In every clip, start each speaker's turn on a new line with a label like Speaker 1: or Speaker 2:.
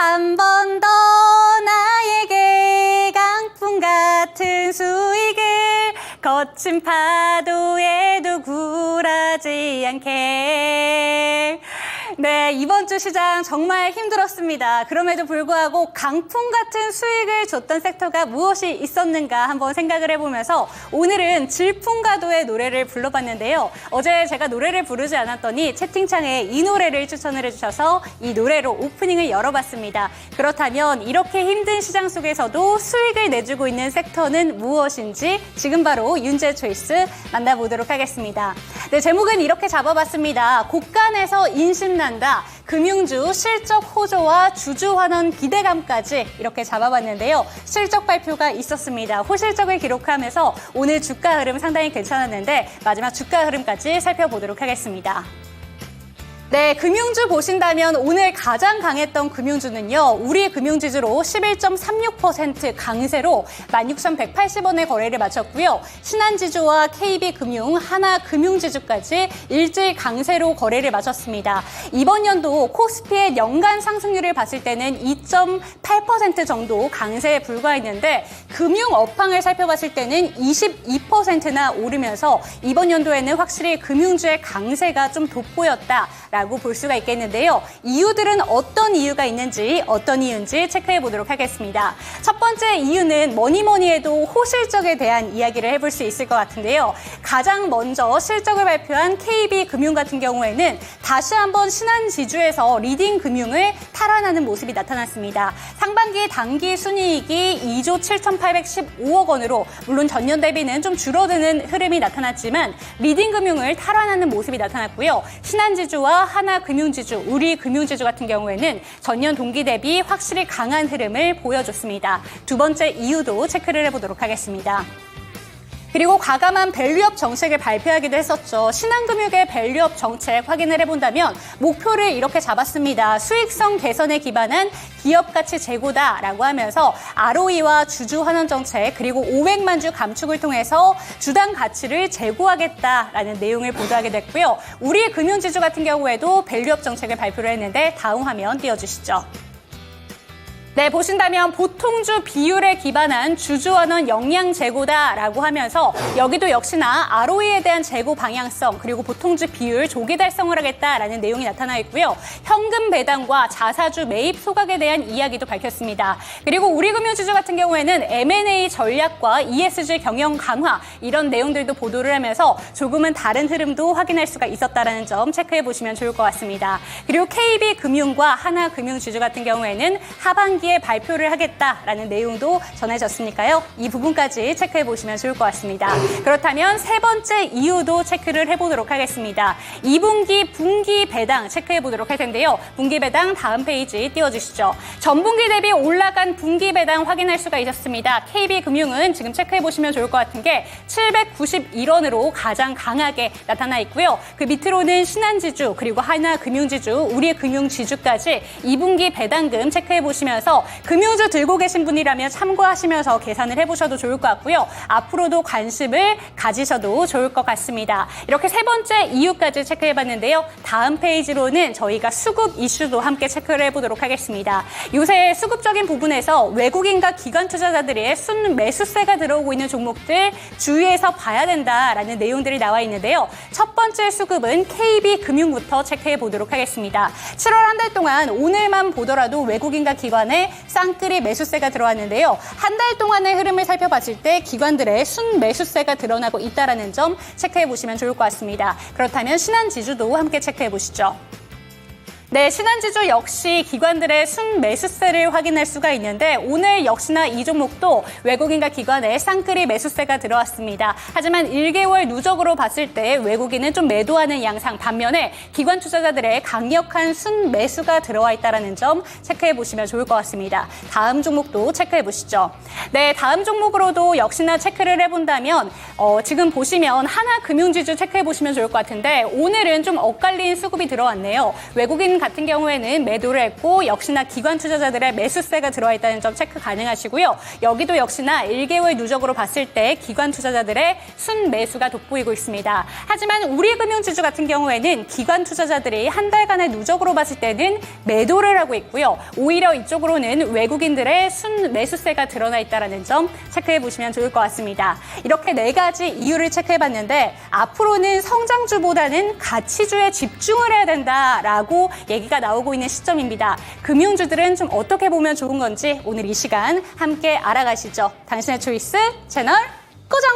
Speaker 1: 한 번 더 나에게 강풍 같은 수익을 거친 파도에도 굴하지 않게. 네, 이번 주 시장 정말 힘들었습니다. 그럼에도 불구하고 강풍 같은 수익을 줬던 섹터가 무엇이 있었는가 한번 생각을 해보면서 오늘은 질풍가도의 노래를 불러봤는데요. 어제 제가 노래를 부르지 않았더니 채팅창에 이 노래를 추천을 해주셔서 이 노래로 오프닝을 열어봤습니다. 그렇다면 이렇게 힘든 시장 속에서도 수익을 내주고 있는 섹터는 무엇인지 지금 바로 윤재 초이스 만나보도록 하겠습니다. 네, 제목은 이렇게 잡아봤습니다. 곳간에서 인심난다. 금융주 실적 호조와 주주 환원 기대감까지 이렇게 잡아봤는데요. 실적 발표가 있었습니다. 호실적을 기록하면서 오늘 주가 흐름 상당히 괜찮았는데 마지막 주가 흐름까지 살펴보도록 하겠습니다. 네, 금융주 보신다면 오늘 가장 강했던 금융주는요. 우리금융지주로 11.36% 강세로 16,180원의 거래를 마쳤고요. 신한지주와 KB금융, 하나금융지주까지 일제히 강세로 거래를 마쳤습니다. 이번 연도 코스피의 연간 상승률을 봤을 때는 2.8% 정도 강세에 불과했는데 금융 업황을 살펴봤을 때는 22%나 오르면서 이번 연도에는 확실히 금융주의 강세가 좀 돋보였다라고 볼 수가 있겠는데요. 이유들은 어떤 이유가 있는지 어떤 이유인지 체크해 보도록 하겠습니다. 첫 번째 이유는 뭐니 해도 호실적에 대한 이야기를 해볼 수 있을 것 같은데요. 가장 먼저 실적을 발표한 KB금융 같은 경우에는 다시 한번 신한지주에서 리딩금융을 탈환하는 모습이 나타났습니다. 상반기 당기 순이익이 2조 7,815억 원으로 물론 전년 대비는 좀 줄어드는 흐름이 나타났지만 리딩금융을 탈환하는 모습이 나타났고요. 신한지주와 하나금융지주, 우리금융지주 같은 경우에는 전년 동기 대비 확실히 강한 흐름을 보여줬습니다. 두 번째 이유도 체크를 해보도록 하겠습니다. 그리고 과감한 밸류업 정책을 발표하기도 했었죠. 신한금융의 밸류업 정책 확인을 해본다면 목표를 이렇게 잡았습니다. 수익성 개선에 기반한 기업가치 제고다라고 하면서 ROE와 주주 환원 정책 그리고 500만 주 감축을 통해서 주당 가치를 제고하겠다라는 내용을 보도하게 됐고요. 우리 금융지주 같은 경우에도 밸류업 정책을 발표를 했는데 다음 화면 띄워주시죠. 네, 보신다면 보통주 비율에 기반한 주주환원 역량 제고다라고 하면서 여기도 역시나 ROE에 대한 제고 방향성 그리고 보통주 비율 조기 달성을 하겠다라는 내용이 나타나 있고요. 현금 배당과 자사주 매입 소각에 대한 이야기도 밝혔습니다. 그리고 우리금융지주 같은 경우에는 M&A 전략과 ESG 경영 강화 이런 내용들도 보도를 하면서 조금은 다른 흐름도 확인할 수가 있었다는 점 체크해 보시면 좋을 것 같습니다. 그리고 KB금융과 하나금융지주 같은 경우에는 하반기 발표를 하겠다라는 내용도 전해졌으니까요. 이 부분까지 체크해 보시면 좋을 것 같습니다. 그렇다면 세 번째 이유도 체크를 해보도록 하겠습니다. 2분기 분기 배당 체크해 보도록 할 텐데요. 분기 배당 다음 페이지 띄워주시죠. 전분기 대비 올라간 분기 배당 확인할 수가 있었습니다. KB금융은 지금 체크해 보시면 좋을 것 같은 게 791원으로 가장 강하게 나타나 있고요. 그 밑으로는 신한지주 그리고 하나금융지주, 우리금융지주까지 2분기 배당금 체크해 보시면서 금융주 들고 계신 분이라면 참고하시면서 계산을 해보셔도 좋을 것 같고요. 앞으로도 관심을 가지셔도 좋을 것 같습니다. 이렇게 세 번째 이유까지 체크해봤는데요. 다음 페이지로는 저희가 수급 이슈도 함께 체크를 해보도록 하겠습니다. 요새 수급적인 부분에서 외국인과 기관 투자자들의 순매수세가 들어오고 있는 종목들 주의해서 봐야 된다라는 내용들이 나와 있는데요. 첫 번째 수급은 KB금융부터 체크해보도록 하겠습니다. 7월 한 달 동안 오늘만 보더라도 외국인과 기관의 쌍끌이 매수세가 들어왔는데요. 한 달 동안의 흐름을 살펴봤을 때 기관들의 순매수세가 드러나고 있다는 점 체크해 보시면 좋을 것 같습니다. 그렇다면 신한지주도 함께 체크해 보시죠. 네, 신한지주 역시 기관들의 순매수세를 확인할 수가 있는데 오늘 역시나 이 종목도 외국인과 기관의 쌍끌이 매수세가 들어왔습니다. 하지만 1개월 누적으로 봤을 때 외국인은 좀 매도하는 양상 반면에 기관 투자자들의 강력한 순매수가 들어와 있다는 점 체크해 보시면 좋을 것 같습니다. 다음 종목도 체크해 보시죠. 네, 다음 종목으로도 역시나 체크를 해본다면 지금 보시면 하나금융지주 체크해 보시면 좋을 것 같은데 오늘은 좀 엇갈린 수급이 들어왔네요. 외국인 같은 경우에는 매도를 했고 역시나 기관 투자자들의 매수세가 들어와 있다는 점 체크 가능하시고요. 여기도 역시나 1개월 누적으로 봤을 때 기관 투자자들의 순매수가 돋보이고 있습니다. 하지만 우리 금융지주 같은 경우에는 기관 투자자들이 한 달간의 누적으로 봤을 때는 매도를 하고 있고요. 오히려 이쪽으로는 외국인들의 순매수세가 드러나 있다는 점 체크해 보시면 좋을 것 같습니다. 이렇게 네 가지 이유를 체크해 봤는데 앞으로는 성장주보다는 가치주에 집중을 해야 된다라고 얘기가 나오고 있는 시점입니다. 금융주들은 좀 어떻게 보면 좋은 건지 오늘 이 시간 함께 알아가시죠. 당신의 초이스 채널 고정!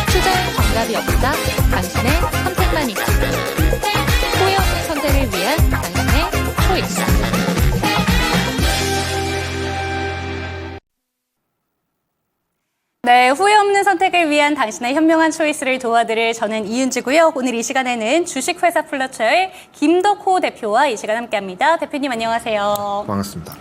Speaker 2: 투자엔 정답이 없다. 당신의 선택만 있다. 후회 없는 선택을 위한 당신의 초이스.
Speaker 1: 네, 후회 없는 선택을 위한 당신의 현명한 초이스를 도와드릴 저는 이은지고요. 오늘 이 시간에는 주식회사 플러처의 김덕호 대표와 이 시간 함께합니다. 대표님 안녕하세요.
Speaker 3: 반갑습니다.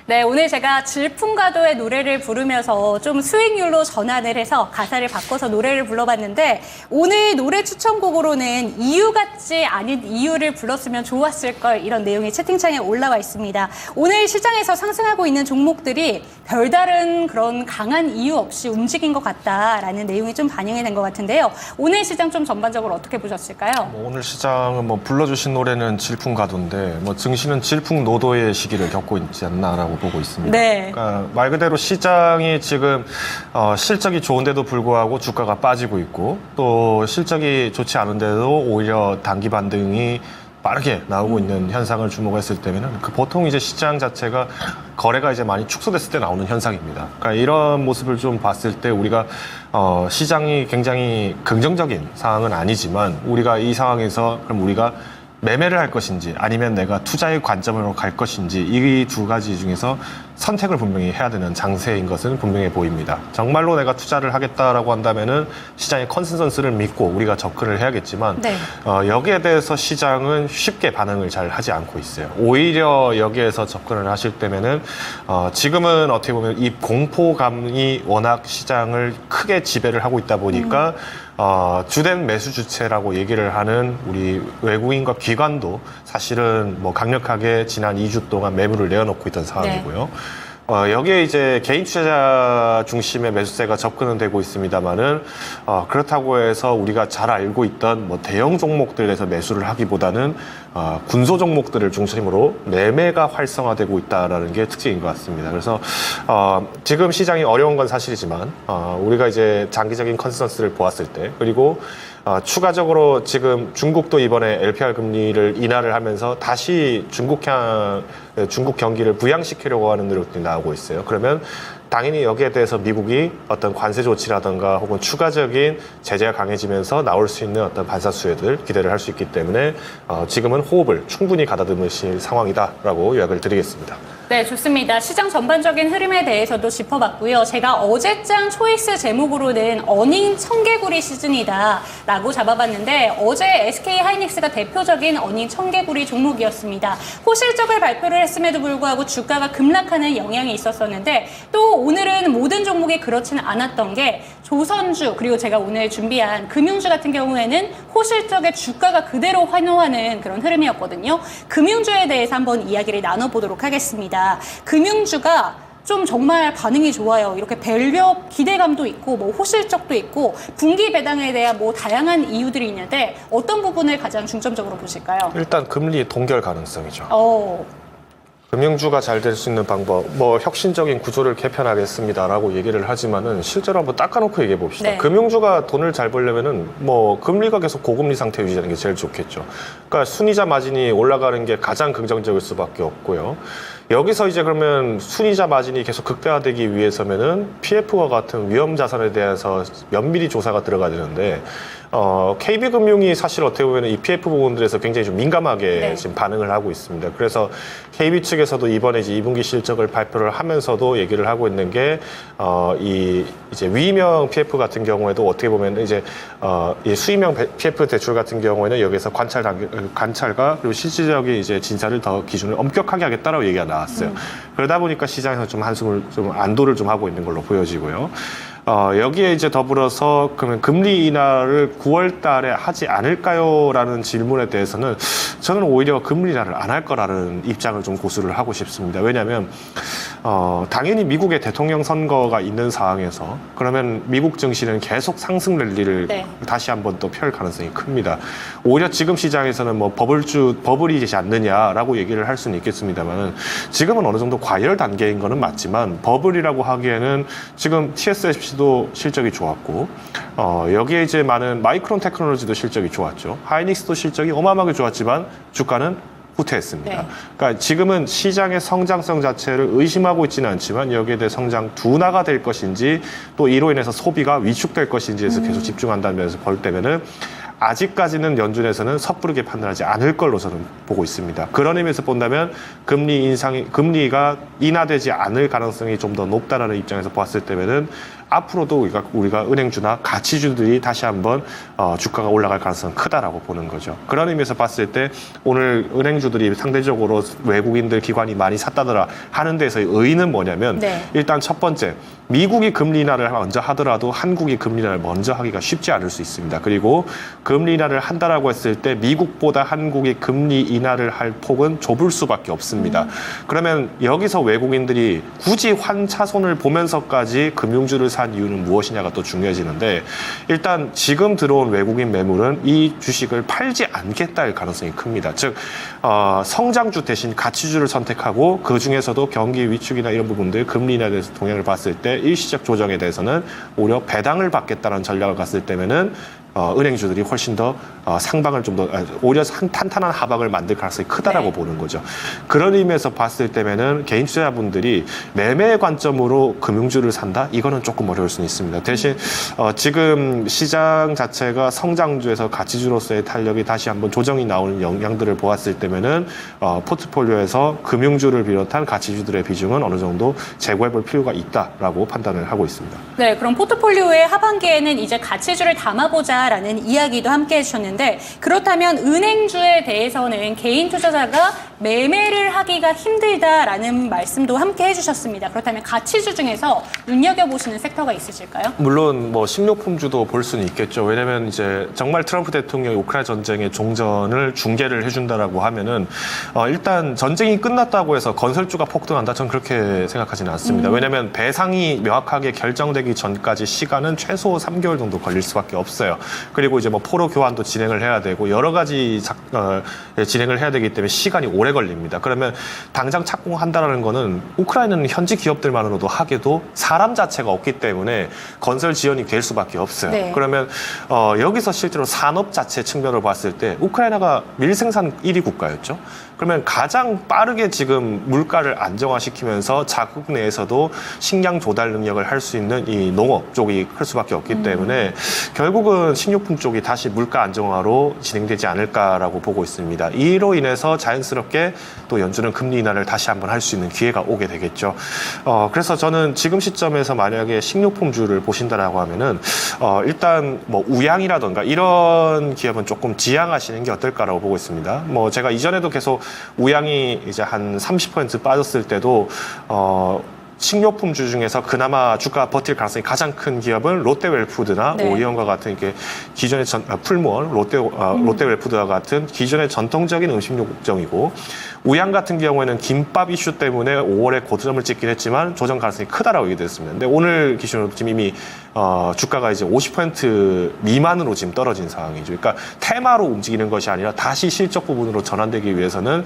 Speaker 1: 네, 오늘 제가 질풍가도의 노래를 부르면서 좀 수익률로 전환을 해서 가사를 바꿔서 노래를 불러봤는데 오늘 노래 추천곡으로는 이유 같지 않은 이유를 불렀으면 좋았을 걸 이런 내용이 채팅창에 올라와 있습니다. 오늘 시장에서 상승하고 있는 종목들이 별다른 그런 강한 이유 없이 움직인 것 같다라는 내용이 좀 반영이 된 것 같은데요. 오늘 시장 좀 전반적으로 어떻게 보셨을까요?
Speaker 3: 오늘 시장은 불러주신 노래는 질풍가도인데 증시는 질풍노도의 시기를 겪고 있지 않나라고 보고 있습니다.
Speaker 1: 네.
Speaker 3: 그러니까 말 그대로 시장이 지금 실적이 좋은데도 불구하고 주가가 빠지고 있고 또 실적이 좋지 않은데도 오히려 단기 반등이 빠르게 나오고 있는 현상을 주목했을 때는 보통 이제 시장 자체가 거래가 이제 많이 축소됐을 때 나오는 현상입니다. 그러니까 이런 모습을 좀 봤을 때 우리가 시장이 굉장히 긍정적인 상황은 아니지만 우리가 이 상황에서 그럼 우리가 매매를 할 것인지 아니면 내가 투자의 관점으로 갈 것인지 이 두 가지 중에서 선택을 분명히 해야 되는 장세인 것은 분명해 보입니다. 정말로 내가 투자를 하겠다라고 한다면은 시장의 컨센서스를 믿고 우리가 접근을 해야겠지만
Speaker 1: 네.
Speaker 3: 여기에 대해서 시장은 쉽게 반응을 잘 하지 않고 있어요. 오히려 여기에서 접근을 하실 때면은 지금은 어떻게 보면 이 공포감이 워낙 시장을 크게 지배를 하고 있다 보니까 주된 매수 주체라고 얘기를 하는 우리 외국인과 기관도 사실은 강력하게 지난 2주 동안 매물을 내어놓고 있던 상황이고요. 여기에 이제 개인 투자자 중심의 매수세가 접근은 되고 있습니다만은 그렇다고 해서 우리가 잘 알고 있던 대형 종목들에서 매수를 하기보다는 군소 종목들을 중심으로 매매가 활성화되고 있다라는 게 특징인 것 같습니다. 그래서 지금 시장이 어려운 건 사실이지만 우리가 이제 장기적인 컨센서스를 보았을 때 그리고 추가적으로 지금 중국도 이번에 LPR 금리를 인하를 하면서 다시 중국 경기를 부양시키려고 하는 노력들이 나오고 있어요. 그러면 당연히 여기에 대해서 미국이 어떤 관세 조치라든가 혹은 추가적인 제재가 강해지면서 나올 수 있는 어떤 반사 수혜들 기대를 할 수 있기 때문에 지금은 호흡을 충분히 가다듬으실 상황이다라고 요약을 드리겠습니다.
Speaker 1: 네, 좋습니다. 시장 전반적인 흐름에 대해서도 짚어봤고요. 제가 어제장 초이스 제목으로는 어닝 청개구리 시즌이다 라고 잡아봤는데 어제 SK하이닉스가 대표적인 어닝 청개구리 종목이었습니다. 호실적을 발표를 했음에도 불구하고 주가가 급락하는 영향이 있었었는데 또 오늘은 모든 종목이 그렇지는 않았던 게 조선주 그리고 제가 오늘 준비한 금융주 같은 경우에는 호실적의 주가가 그대로 환호하는 그런 흐름이었거든요. 금융주에 대해서 한번 이야기를 나눠보도록 하겠습니다. 금융주가 좀 정말 반응이 좋아요. 이렇게 밸류업 기대감도 있고 뭐 호실적도 있고 분기 배당에 대한 뭐 다양한 이유들이 있는데 어떤 부분을 가장 중점적으로 보실까요?
Speaker 3: 일단 금리 동결 가능성이죠. 금융주가 잘 될 수 있는 방법, 뭐 혁신적인 구조를 개편하겠습니다라고 얘기를 하지만은 실제로 한번 닦아놓고 얘기해 봅시다.
Speaker 1: 네.
Speaker 3: 금융주가 돈을 잘 벌려면은 뭐 금리가 계속 고금리 상태 유지하는 게 제일 좋겠죠. 그러니까 순이자 마진이 올라가는 게 가장 긍정적일 수밖에 없고요. 여기서 이제 그러면 순이자 마진이 계속 극대화되기 위해서면은 PF와 같은 위험 자산에 대해서 면밀히 조사가 들어가야 되는데 KB금융이 사실 어떻게 보면 이 PF 부분들에서 굉장히 좀 민감하게
Speaker 1: 네.
Speaker 3: 지금 반응을 하고 있습니다. 그래서 KB 측에서도 이번에 이제 2분기 실적을 발표를 하면서도 얘기를 하고 있는 게 이 이제 위명 PF 같은 경우에도 어떻게 보면 이제 이 수익명 PF 대출 같은 경우에는 여기서 관찰과 그리고 실질적인 이제 진사를 더 기준을 엄격하게 하겠다라고 얘기가 나왔어요. 그러다 보니까 시장에서 좀 한숨을 좀 안도를 좀 하고 있는 걸로 보여지고요. 여기에 이제 더불어서 그러면 금리 인하를 9월 달에 하지 않을까요? 라는 질문에 대해서는 저는 오히려 금리 인하를 안 할 거라는 입장을 좀 고수를 하고 싶습니다. 왜냐하면 당연히 미국의 대통령 선거가 있는 상황에서 그러면 미국 증시는 계속 상승 랠리를
Speaker 1: 네.
Speaker 3: 다시 한번 또 펼 가능성이 큽니다. 오히려 지금 시장에서는 뭐 버블이 되지 않느냐라고 얘기를 할 수는 있겠습니다만 지금은 어느 정도 과열 단계인 거는 맞지만 버블이라고 하기에는 지금 TSMC도 실적이 좋았고 여기에 이제 많은 마이크론 테크놀로지도 실적이 좋았죠. 하이닉스도 실적이 어마어마하게 좋았지만 주가는 후퇴했습니다.
Speaker 1: 네.
Speaker 3: 그러니까 지금은 시장의 성장성 자체를 의심하고 있지는 않지만 여기에 대해 성장 둔화가 될 것인지 또 이로 인해서 소비가 위축될 것인지에서 계속 집중한다는 면에서 볼 때면은 아직까지는 연준에서는 섣부르게 판단하지 않을 걸로 저는 보고 있습니다. 그런 의미에서 본다면 금리가 인하되지 않을 가능성이 좀 더 높다라는 입장에서 봤을 때면은 앞으로도 우리가 은행주나 가치주들이 다시 한번 주가가 올라갈 가능성은 크다라고 보는 거죠. 그런 의미에서 봤을 때 오늘 은행주들이 상대적으로 외국인들 기관이 많이 샀다더라 하는 데서의 의의는 뭐냐면
Speaker 1: 네.
Speaker 3: 일단 첫 번째 미국이 금리 인하를 먼저 하더라도 한국이 금리 인하를 먼저 하기가 쉽지 않을 수 있습니다. 그리고 금리 인하를 한다라고 했을 때 미국보다 한국이 금리 인하를 할 폭은 좁을 수밖에 없습니다. 그러면 여기서 외국인들이 굳이 환차손을 보면서까지 금융주를 산 이유는 무엇이냐가 또 중요해지는데 일단 지금 들어온 외국인 매물은 이 주식을 팔지 않겠다일 가능성이 큽니다. 즉 성장주 대신 가치주를 선택하고 그 중에서도 경기 위축이나 이런 부분들 금리 인하에 대해서 동향을 봤을 때 일시적 조정에 대해서는 오히려 배당을 받겠다는 전략을 갔을 때면은 은행주들이 훨씬 더 상방을 좀 더 오히려 탄탄한 하방을 만들 가능성이 크다라고
Speaker 1: 네.
Speaker 3: 보는 거죠. 그런 의미에서 봤을 때면은 개인 투자자분들이 매매의 관점으로 금융주를 산다? 이거는 조금 어려울 수는 있습니다. 대신 지금 시장 자체가 성장주에서 가치주로서의 탄력이 다시 한번 조정이 나오는 영향들을 보았을 때면은 포트폴리오에서 금융주를 비롯한 가치주들의 비중은 어느 정도 제고해볼 필요가 있다라고 판단을 하고 있습니다.
Speaker 1: 네, 그럼 포트폴리오의 하반기에는 이제 가치주를 담아보자라는 이야기도 함께 해주셨는데 그렇다면 은행주에 대해서는 개인 투자자가 매매를 하기가 힘들다라는 말씀도 함께 해주셨습니다. 그렇다면 가치주 중에서 눈여겨보시는 섹터가 있으실까요?
Speaker 3: 물론 뭐 식료품주도 볼 수는 있겠죠. 왜냐하면 이제 정말 트럼프 대통령이 우크라이나 전쟁의 종전을 중계를 해준다라고 하면은 일단 전쟁이 끝났다고 해서 건설주가 폭등한다. 저는 그렇게 생각하지는 않습니다. 왜냐하면 배상이 명확하게 결정되기 전까지 시간은 최소 3개월 정도 걸릴 수밖에 없어요. 그리고 이제 뭐 포로 교환도 진행을 해야 되고 여러 가지 진행을 해야 되기 때문에 시간이 오래 걸립니다. 그러면 당장 착공한다라는 거는 우크라이나는 현지 기업들만으로도 하게도 사람 자체가 없기 때문에 건설 지연이 될 수밖에 없어요.
Speaker 1: 네.
Speaker 3: 그러면 여기서 실제로 산업 자체 측면을 봤을 때 우크라이나가 밀생산 1위 국가였죠. 그러면 가장 빠르게 지금 물가를 안정화시키면서 자국 내에서도 식량 조달 능력을 할 수 있는 이 농업 쪽이 클 수밖에 없기 때문에 결국은 식료품 쪽이 다시 물가 안정화로 진행되지 않을까라고 보고 있습니다. 이로 인해서 자연스럽게 또 연준은 금리 인하를 다시 한번 할 수 있는 기회가 오게 되겠죠. 그래서 저는 지금 시점에서 만약에 식료품주를 보신다라고 하면은 일단 뭐 우양이라던가 이런 기업은 조금 지양하시는 게 어떨까라고 보고 있습니다. 뭐 제가 이전에도 계속 우양이 이제 한 30% 빠졌을 때도 식료품주 중에서 그나마 주가 버틸 가능성이 가장 큰 기업은 롯데웰푸드나
Speaker 1: 네.
Speaker 3: 오리온과 같은 이렇게 기존의 풀무원, 롯데웰푸드와 같은 기존의 전통적인 음식료점이고 우양 같은 경우에는 김밥 이슈 때문에 5월에 고점을 찍긴 했지만 조정 가능성이 크다라고 얘기됐습니다. 근데 오늘 기준으로 지금 이미 주가가 이제 50% 미만으로 지금 떨어진 상황이죠. 그러니까 테마로 움직이는 것이 아니라 다시 실적 부분으로 전환되기 위해서는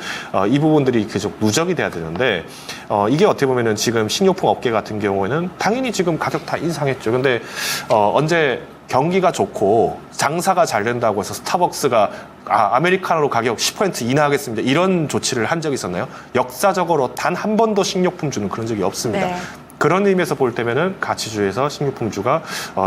Speaker 3: 이 부분들이 계속 누적이 돼야 되는데 이게 어떻게 보면은 지금 식료품 업계 같은 경우에는 당연히 지금 가격 다 인상했죠. 근데 언제 경기가 좋고 장사가 잘 된다고 해서 스타벅스가 아메리카노로 가격 10% 인하하겠습니다. 이런 조치를 한 적이 있었나요? 역사적으로 단 한 번도 식료품주는 그런 적이 없습니다.
Speaker 1: 네.
Speaker 3: 그런 의미에서 볼 때면은 가치주에서 식료품주가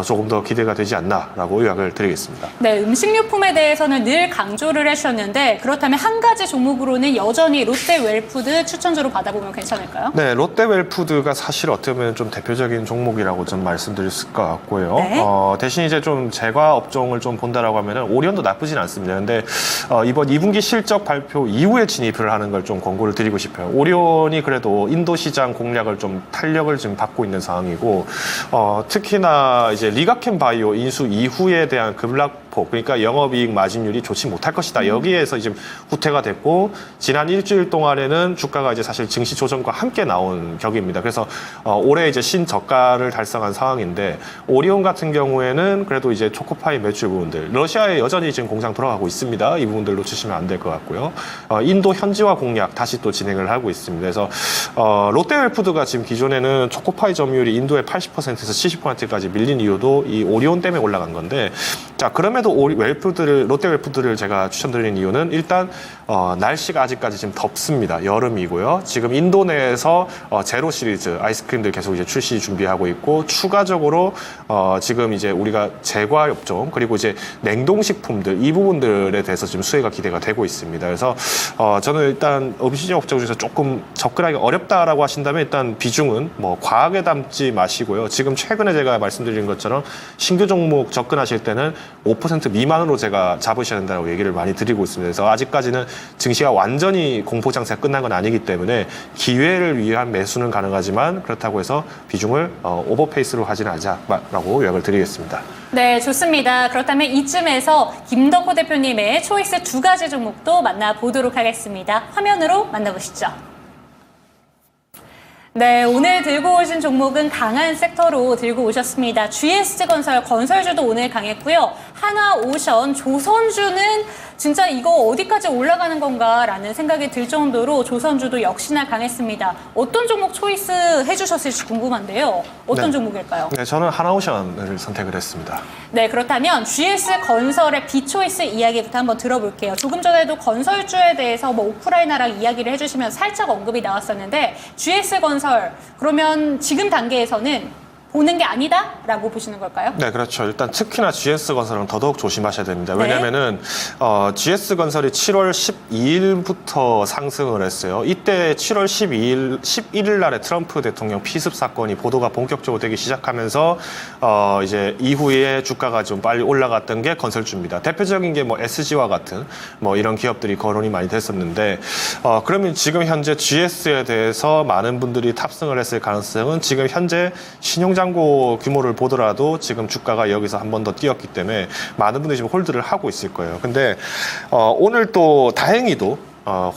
Speaker 3: 조금 더 기대가 되지 않나라고 요약을 드리겠습니다.
Speaker 1: 네, 음식료품에 대해서는 늘 강조를 해주셨는데 그렇다면 한 가지 종목으로는 여전히 롯데웰푸드 추천주로 받아보면 괜찮을까요?
Speaker 3: 네, 롯데웰푸드가 사실 어떻게 보면 좀 대표적인 종목이라고 좀 말씀드릴 것 같고요.
Speaker 1: 네.
Speaker 3: 대신 이제 좀 제과 업종을 좀 본다라고 하면은 오리온도 나쁘진 않습니다. 근데 이번 2분기 실적 발표 이후에 진입을 하는 걸 좀 권고를 드리고 싶어요. 오리온이 그래도 인도 시장 공략을 좀 탄력을 지금 받고 있는 상황이고 특히나 이제 리가켄 바이오 인수 이후에 대한 급락폭 그러니까 영업이익 마진율이 좋지 못할 것이다. 여기에서 지금 후퇴가 됐고 지난 일주일 동안에는 주가가 이제 사실 증시 조정과 함께 나온 격입니다. 그래서 올해 이제 신저가를 달성한 상황인데 오리온 같은 경우에는 그래도 이제 초코파이 매출 부분들 러시아에 여전히 지금 공장 돌아가고 있습니다. 이 부분들 놓치시면 안 될 것 같고요. 인도 현지화 공략 다시 또 진행을 하고 있습니다. 그래서 롯데웰푸드가 지금 기존에는 초코파이 점유율이 인도의 80%에서 70%까지 밀린 이유도 이 오리온 때문에 올라간 건데 자 그럼에도 롯데웰푸드를 제가 추천드리는 이유는 일단 날씨가 아직까지 지금 덥습니다. 여름이고요. 지금 인도 내에서 제로 시리즈 아이스크림들 계속 이제 출시 준비하고 있고 추가적으로 지금 이제 우리가 제과 업종 그리고 이제 냉동식품들 이 부분들에 대해서 지금 수혜가 기대가 되고 있습니다. 그래서 저는 일단 음식료 업종 중에서 조금 접근하기 어렵다라고 하신다면 일단 비중은 뭐 과하게 담지 마시고요. 지금 최근에 제가 말씀드린 것처럼 신규 종목 접근하실 때는 5% 미만으로 제가 잡으셔야 된다고 얘기를 많이 드리고 있습니다. 그래서 아직까지는 증시가 완전히 공포 장세가 끝난 건 아니기 때문에 기회를 위한 매수는 가능하지만 그렇다고 해서 비중을 오버페이스로 하지는 않자라고 요약을 드리겠습니다.
Speaker 1: 네, 좋습니다. 그렇다면 이쯤에서 김덕호 대표님의 초이스 두 가지 종목도 만나보도록 하겠습니다. 화면으로 만나보시죠. 네, 오늘 들고 오신 종목은 강한 섹터로 들고 오셨습니다. GS건설, 건설주도 오늘 강했고요. 하나오션, 조선주는 진짜 이거 어디까지 올라가는 건가라는 생각이 들 정도로 조선주도 역시나 강했습니다. 어떤 종목 초이스 해주셨을지 궁금한데요. 어떤
Speaker 3: 네.
Speaker 1: 종목일까요?
Speaker 3: 네, 저는 하나오션을 선택을 했습니다.
Speaker 1: 네, 그렇다면 GS건설의 비초이스 이야기부터 한번 들어볼게요. 조금 전에도 건설주에 대해서 뭐 우크라이나랑 이야기를 해주시면 살짝 언급이 나왔었는데 GS건설, 그러면 지금 단계에서는 보는 게 아니다라고 보시는 걸까요?
Speaker 3: 네, 그렇죠. 일단 특히나 GS건설은 더더욱 조심하셔야 됩니다.
Speaker 1: 네.
Speaker 3: 왜냐면은 GS건설이 7월 12일부터 상승을 했어요. 이때 7월 11일 날에 트럼프 대통령 피습 사건이 보도가 본격적으로 되기 시작하면서 이제 이후에 주가가 좀 빨리 올라갔던 게 건설주입니다. 대표적인 게 뭐 SG와 같은 뭐 이런 기업들이 거론이 많이 됐었는데 그러면 지금 현재 GS에 대해서 많은 분들이 탑승을 했을 가능성은 지금 현재 신용장고 규모를 보더라도 지금 주가가 여기서 한 번 더 뛰었기 때문에 많은 분들이 지금 홀드를 하고 있을 거예요. 근데 오늘 또 다행히도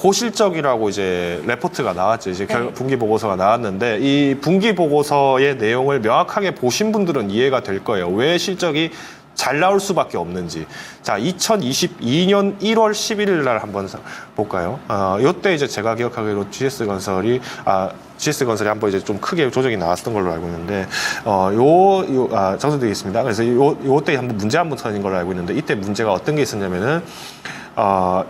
Speaker 3: 호실적이라고 이제 레포트가 나왔죠. 이제 분기 보고서가 나왔는데 이 분기 보고서의 내용을 명확하게 보신 분들은 이해가 될 거예요. 왜 실적이 잘 나올 수밖에 없는지. 자, 2022년 1월 11일 날 한번 볼까요? 요때 이제 제가 기억하기로 GS건설이 한번 이제 좀 크게 조정이 나왔던 걸로 알고 있는데, 정리드리겠습니다. 그래서 요때 한번 문제 한번 터진 걸로 알고 있는데, 이때 문제가 어떤 게 있었냐면은,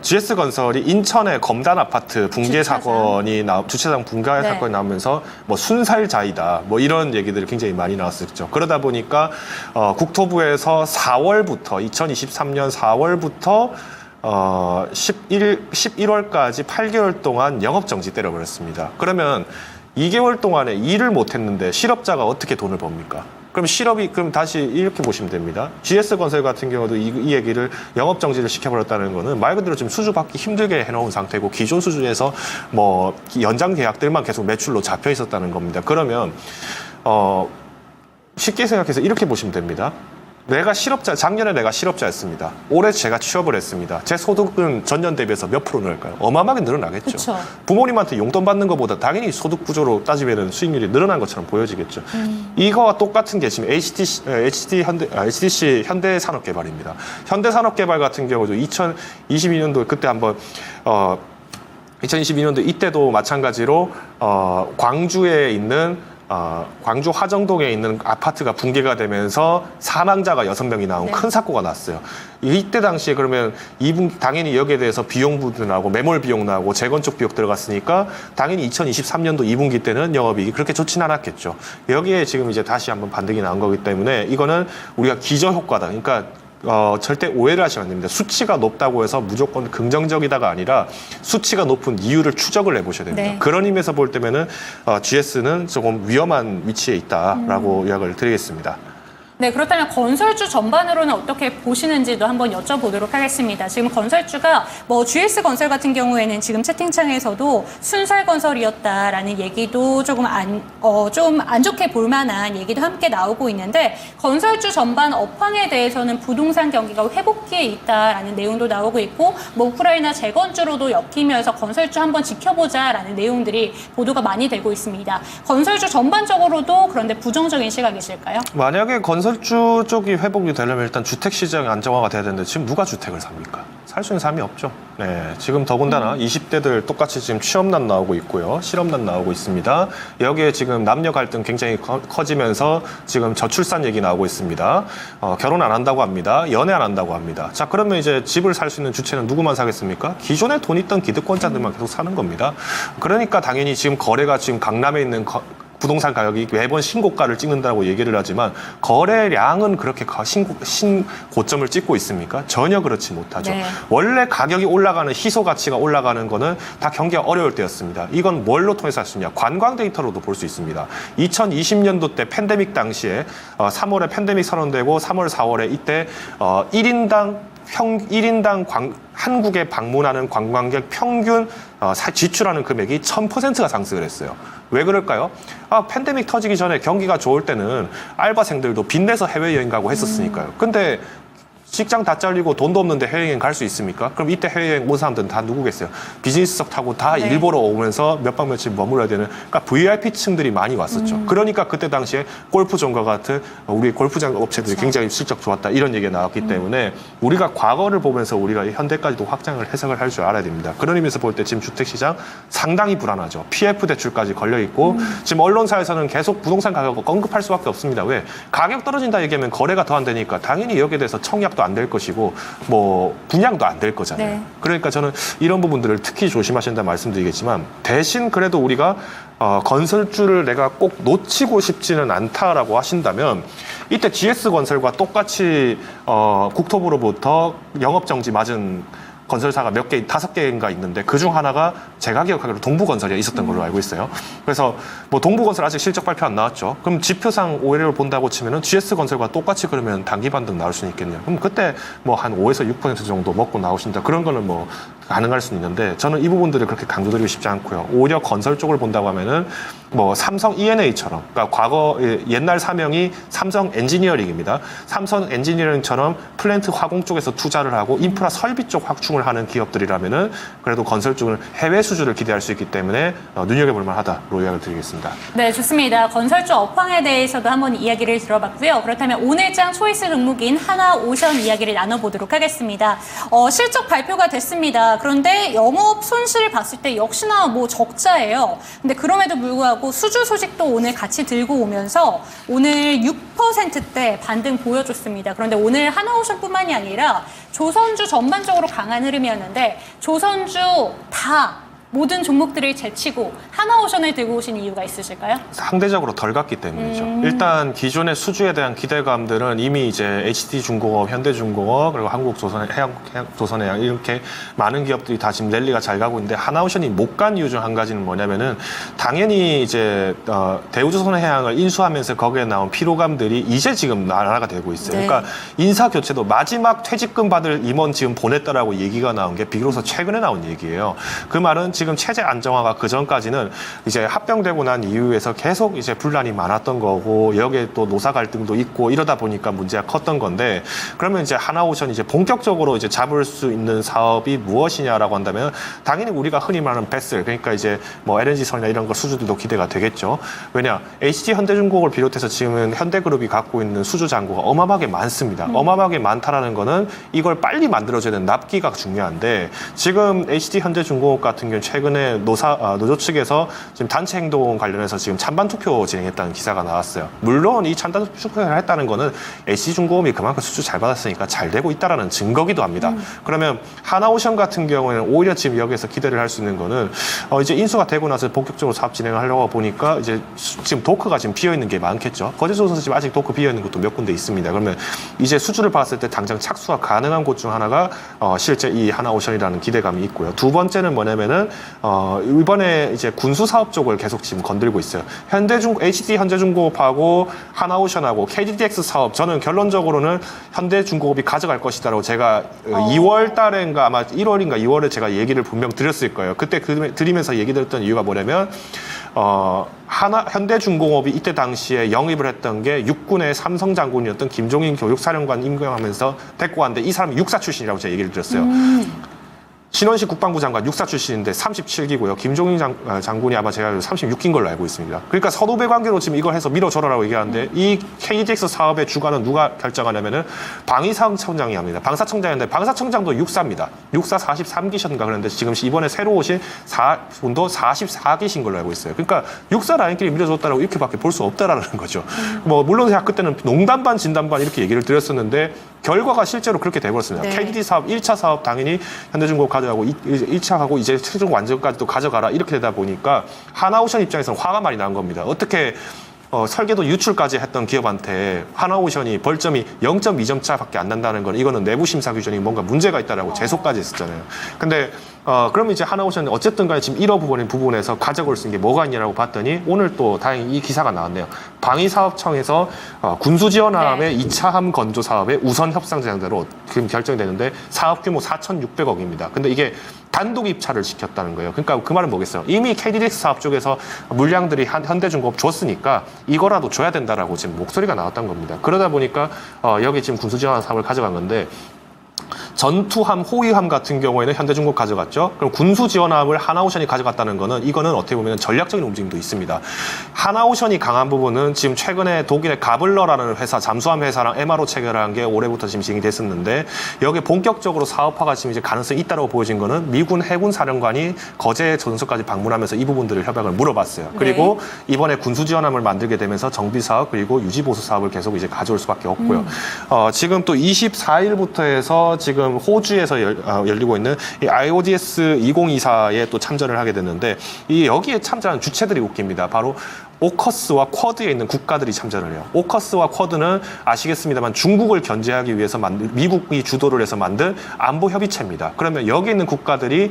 Speaker 3: GS건설이 인천의 검단 아파트 붕괴 사건이 주차장 붕괴
Speaker 1: 네.
Speaker 3: 사건이 나오면서 뭐 순살자이다 뭐 이런 얘기들이 굉장히 많이 나왔었죠. 그러다 보니까 국토부에서 2023년 4월부터 11월까지 8개월 동안 영업정지 때려버렸습니다. 그러면 2개월 동안에 일을 못했는데 실업자가 어떻게 돈을 법니까? 그럼 다시 이렇게 보시면 됩니다. GS건설 같은 경우도 이 얘기를 영업정지를 시켜버렸다는 거는 말 그대로 지금 수주받기 힘들게 해놓은 상태고 기존 수준에서 뭐 연장 계약들만 계속 매출로 잡혀 있었다는 겁니다. 그러면 쉽게 생각해서 이렇게 보시면 됩니다. 작년에 내가 실업자였습니다. 올해 제가 취업을 했습니다. 제 소득은 전년 대비해서 몇 프로 늘까요? 어마어마하게 늘어나겠죠.
Speaker 1: 그쵸.
Speaker 3: 부모님한테 용돈 받는 것보다 당연히 소득 구조로 따지면 수익률이 늘어난 것처럼 보여지겠죠. 이거와 똑같은 게 지금 HDC 현대산업개발입니다. 현대산업개발 같은 경우도 2022년도 그때 한번 2022년도 이때도 마찬가지로 광주에 있는 광주 화정동에 있는 아파트가 붕괴가 되면서 사망자가 6명이 나온
Speaker 1: 네.
Speaker 3: 큰 사고가 났어요. 이때 당시에 그러면 당연히 여기에 대해서 비용 부분하고 매몰 비용 나고 재건축 비용 들어갔으니까 당연히 2023년도 2분기 때는 영업이익이 그렇게 좋지는 않았겠죠. 여기에 지금 이제 다시 한번 반등이 나온 거기 때문에 이거는 우리가 기저효과다. 그러니까 절대 오해를 하시면 안 됩니다. 수치가 높다고 해서 무조건 긍정적이다가 아니라 수치가 높은 이유를 추적을 해보셔야 됩니다.
Speaker 1: 네.
Speaker 3: 그런 의미에서 볼 때면은 GS는 조금 위험한 위치에 있다라고 이야기를 드리겠습니다.
Speaker 1: 네, 그렇다면 건설주 전반으로는 어떻게 보시는지도 한번 여쭤보도록 하겠습니다. 지금 건설주가 뭐 GS건설 같은 경우에는 지금 채팅창에서도 순살건설이었다라는 얘기도 좀 안 좋게 볼 만한 얘기도 함께 나오고 있는데 건설주 전반 업황에 대해서는 부동산 경기가 회복기에 있다라는 내용도 나오고 있고 뭐 우크라이나 재건주로도 엮이면서 건설주 한번 지켜보자라는 내용들이 보도가 많이 되고 있습니다. 건설주 전반적으로도 그런데 부정적인 시각이실까요?
Speaker 3: 만약에 건설주 쪽이 회복이 되려면 일단 주택 시장이 안정화가 돼야 되는데 지금 누가 주택을 삽니까? 살 수 있는 사람이 없죠. 네, 지금 더군다나 20대들 똑같이 지금 취업난 나오고 있고요. 실업난 나오고 있습니다. 여기에 지금 남녀 갈등 굉장히 커지면서 지금 저출산 얘기 나오고 있습니다. 결혼 안 한다고 합니다. 연애 안 한다고 합니다. 자, 그러면 이제 집을 살 수 있는 주체는 누구만 사겠습니까? 기존에 돈 있던 기득권자들만 계속 사는 겁니다. 그러니까 당연히 지금 거래가 지금 강남에 있는 부동산 가격이 매번 신고가를 찍는다고 얘기를 하지만 거래량은 그렇게 신고점을 찍고 있습니까? 전혀 그렇지 못하죠.
Speaker 1: 네.
Speaker 3: 원래 가격이 올라가는 희소 가치가 올라가는 거는 다 경기가 어려울 때였습니다. 이건 뭘로 통해서 할 수 있냐? 관광 데이터로도 볼 수 있습니다. 2020년도 때 팬데믹 당시에 3월에 팬데믹 선언되고 3월, 4월에 이때 1인당 한국에 방문하는 관광객 평균 지출하는 금액이 1000%가 상승을 했어요. 왜 그럴까요? 팬데믹 터지기 전에 경기가 좋을 때는 알바생들도 빚내서 해외여행 가고 했었으니까요. 근데 직장 다 잘리고 돈도 없는데 해외여행 갈 수 있습니까? 그럼 이때 해외여행 온 사람들은 다 누구겠어요? 비즈니스석 타고 다
Speaker 1: 네.
Speaker 3: 일보러 오면서 몇 박 며칠 머물러야 되는 그러니까 VIP층들이 많이 왔었죠. 그러니까 그때 당시에 골프존과 같은 우리 골프장 업체들이
Speaker 1: 그렇죠.
Speaker 3: 굉장히 실적 좋았다 이런 얘기가 나왔기 때문에 우리가 과거를 보면서 우리가 현대까지도 확장을 해석을 할 줄 알아야 됩니다. 그런 의미에서 볼 때 지금 주택시장 상당히 불안하죠. PF 대출까지 걸려 있고 지금 언론사에서는 계속 부동산 가격을 언급할 수밖에 없습니다. 왜? 가격 떨어진다 얘기하면 거래가 더 안 되니까 당연히 여기에 대해서 청약도 안 될 것이고 뭐 분양도 안 될 거잖아요.
Speaker 1: 네.
Speaker 3: 그러니까 저는 이런 부분들을 특히 조심하신다 말씀드리겠지만 대신 그래도 우리가 건설주를 내가 꼭 놓치고 싶지는 않다라고 하신다면 이때 GS건설과 똑같이 국토부로부터 영업정지 맞은 건설사가 몇 개, 5개인가 있는데 그중 하나가 제가 기억하기로 동부건설이 있었던 걸로 알고 있어요. 그래서 뭐 동부건설 아직 실적 발표 안 나왔죠. 그럼 지표상 오해를 본다고 치면은 GS건설과 똑같이 그러면 단기 반등 나올 수는 있겠네요. 그럼 그때 뭐 한 5에서 6% 정도 먹고 나오신다. 그런 거는 뭐 가능할 수는 있는데 저는 이 부분들을 그렇게 강조드리고 싶지 않고요. 오히려 건설 쪽을 본다고 하면은 뭐 삼성 E&A처럼 그러니까 과거 옛날 사명이 삼성 엔지니어링입니다. 삼성 엔지니어링처럼 플랜트 화공 쪽에서 투자를 하고 인프라 설비 쪽 확충을 하는 기업들이라면은 그래도 건설 쪽은 해외 수주를 기대할 수 있기 때문에 눈여겨볼 만하다로 이야기를 드리겠습니다.
Speaker 1: 네, 좋습니다. 건설주 업황에 대해서도 한번 이야기를 들어봤고요. 그렇다면 오늘장 초이스 종목인 하나오션 이야기를 나눠보도록 하겠습니다. 실적 발표가 됐습니다. 있습니다. 그런데 영업 손실을 봤을 때 역시나 뭐 적자예요. 근데 그럼에도 불구하고 수주 소식도 오늘 같이 들고 오면서 오늘 6%대 반등 보여줬습니다. 그런데 오늘 하나오션뿐만이 아니라 조선주 전반적으로 강한 흐름이었는데 조선주 다 모든 종목들을 제치고 하나오션을 들고 오신 이유가 있으실까요?
Speaker 3: 상대적으로 덜 갔기 때문이죠. 일단 기존의 수주에 대한 기대감들은 이미 이제 HD중공업, 현대중공업, 그리고 한국조선, 조선해양 이렇게 많은 기업들이 다 지금 랠리가 잘 가고 있는데 하나오션이 못 간 이유 중 한 가지는 뭐냐면은 당연히 이제 대우조선해양을 인수하면서 거기에 나온 피로감들이 이제 지금 나라가 되고 있어요.
Speaker 1: 네.
Speaker 3: 그러니까 인사 교체도 마지막 퇴직금 받을 임원 지금 보냈다라고 얘기가 나온 게 비로소 최근에 나온 얘기예요. 그 말은 지금 체제 안정화가 그 전까지는 이제 합병되고 난 이후에서 계속 이제 분란이 많았던 거고 여기에 또 노사 갈등도 있고 이러다 보니까 문제가 컸던 건데 그러면 이제 하나오션이 이제 본격적으로 이제 잡을 수 있는 사업이 무엇이냐라고 한다면 당연히 우리가 흔히 말하는 베슬 그러니까 이제 뭐 LNG 선이나 이런 거 수주들도 기대가 되겠죠. 왜냐 HD 현대중공업을 비롯해서 지금은 현대그룹이 갖고 있는 수주 잔고가 어마어마하게 많습니다. 어마어마하게 많다라는 거는 이걸 빨리 만들어줘야 되는 납기가 중요한데 지금 HD 현대중공업 같은 경우는 최근에 노조 측에서 지금 단체 행동 관련해서 지금 찬반 투표 진행했다는 기사가 나왔어요. 물론 이 찬반 투표를 했다는 거는 HD중공업이 그만큼 수주 잘 받았으니까 잘 되고 있다라는 증거기도 합니다. 그러면 하나오션 같은 경우에는 오히려 지금 여기에서 기대를 할 수 있는 거는 이제 인수가 되고 나서 본격적으로 사업 진행을 하려고 보니까 이제 지금 도크가 지금 비어 있는 게 많겠죠. 거제도에서 지금 아직 도크 비어 있는 곳도 몇 군데 있습니다. 그러면 이제 수주를 봤을 때 당장 착수가 가능한 곳 중 하나가 실제 이 하나오션이라는 기대감이 있고요. 두 번째는 뭐냐면은 이번에 이제 군수 사업 쪽을 계속 지금 건들고 있어요. HD 현대중공업하고 하나오션하고 KDDX 사업 저는 결론적으로는 현대중공업이 가져갈 것이다라고 제가 2월 달인가 아마 1월인가 2월에 제가 얘기를 분명 드렸을 거예요. 그때 드리면서 얘기 드렸던 이유가 뭐냐면 현대중공업이 이때 당시에 영입을 했던 게 육군의 삼성 장군이었던 김종인 교육사령관 임명하면서 데리고 왔는데 이 사람이 육사 출신이라고 제가 얘기를 드렸어요. 신원식 국방부 장관 육사 출신인데 37기고요. 김종인 장군이 아마 제가 36기인 걸로 알고 있습니다. 그러니까 선후배 관계로 지금 이걸 해서 밀어줘라라고 얘기하는데 이 KDX 사업의 주관은 누가 결정하냐면은 방위사청장이 합니다. 방사청장인데 방사청장도 육사입니다. 육사 43기셨는가 그랬는데 지금 이번에 새로 오신 분도 44기신 걸로 알고 있어요. 그러니까 육사 라인끼리 밀어줬다라고 이렇게밖에 볼 수 없다라는 거죠. 뭐 물론 제가 그때는 농담 반 진담 반 이렇게 얘기를 드렸었는데 결과가 실제로 그렇게 돼버렸습니다.
Speaker 1: 네.
Speaker 3: KDD 사업 1차 사업 당연히 현대중공업 가져가고 1차하고 이제 최종 완전까지도 가져가라 이렇게 되다 보니까 하나오션 입장에서는 화가 많이 난 겁니다. 어떻게 설계도 유출까지 했던 기업한테 하나오션이 벌점이 0.2점 차밖에 안 난다는 건 이거는 내부 심사 규정이 뭔가 문제가 있다라고 제소까지 했었잖아요. 근데 그러면 이제 하나오션이 어쨌든 간에 지금 1호 부분에서 가져올 수 있는 게 뭐가 있냐라고 봤더니 오늘 또 다행히 이 기사가 나왔네요. 방위사업청에서 군수지원함의 2차 함 건조 사업의 우선 협상 제안대로 지금 결정이 되는데 사업 규모 4,600억입니다. 근데 이게 단독 입찰을 시켰다는 거예요. 그러니까 그 말은 뭐겠어요? 이미 KDDX 사업 쪽에서 물량들이 현대중공업 줬으니까 이거라도 줘야 된다라고 지금 목소리가 나왔던 겁니다. 그러다 보니까 여기 지금 군수지원함 사업을 가져간 건데 전투함, 호위함 같은 경우에는 현대중공업 가져갔죠. 그럼 군수지원함을 하나오션이 가져갔다는 거는 이거는 어떻게 보면 전략적인 움직임도 있습니다. 하나오션이 강한 부분은 지금 최근에 독일의 가블러라는 회사, 잠수함 회사랑 MRO 체결한 게 올해부터 지금 진행이 됐었는데 여기 본격적으로 사업화가 지금 이제 가능성이 있다고 보여진 거는 미군 해군 사령관이 거제 전선까지 방문하면서 이 부분들을 협약을 물어봤어요. 그리고 이번에 군수지원함을 만들게 되면서 정비사업 그리고 유지보수 사업을 계속 이제 가져올 수밖에 없고요. 지금 또 24일부터 해서 지금 호주에서 열리고 있는 이 IODS 2024에 또 참전을 하게 됐는데 이 여기에 참전한 주체들이 웃깁니다. 바로 오커스와 쿼드에 있는 국가들이 참전을 해요. 오커스와 쿼드는 아시겠습니다만 중국을 견제하기 위해서 미국이 주도를 해서 만든 안보 협의체입니다. 그러면 여기 있는 국가들이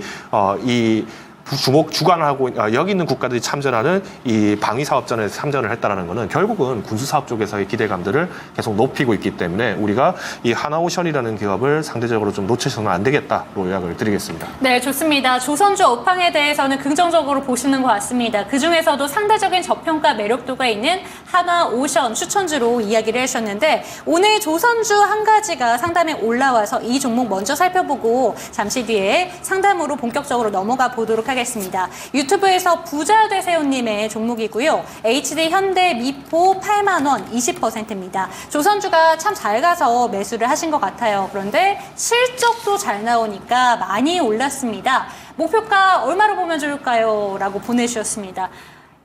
Speaker 3: 주관을 하고 여기 있는 국가들이 참전하는 이 방위사업전에 참전을 했다는 것은 결국은 군수사업 쪽에서의 기대감들을 계속 높이고 있기 때문에 우리가 이 하나오션이라는 기업을 상대적으로 좀 놓치서는 안 되겠다로 요약을 드리겠습니다.
Speaker 1: 네, 좋습니다. 조선주 업황에 대해서는 긍정적으로 보시는 것 같습니다. 그중에서도 상대적인 저평가 매력도가 있는 하나오션 추천주로 이야기를 하셨는데 오늘 조선주 한 가지가 상담에 올라와서 이 종목 먼저 살펴보고 잠시 뒤에 상담으로 본격적으로 넘어가 보도록 하겠습니다. 하겠습니다. 유튜브에서 부자 되세요님의 종목이고요. HD 현대 미포 8만 원 20%입니다. 조선주가 참 잘 가서 매수를 하신 것 같아요. 그런데 실적도 잘 나오니까 많이 올랐습니다. 목표가 얼마로 보면 좋을까요? 라고 보내주셨습니다.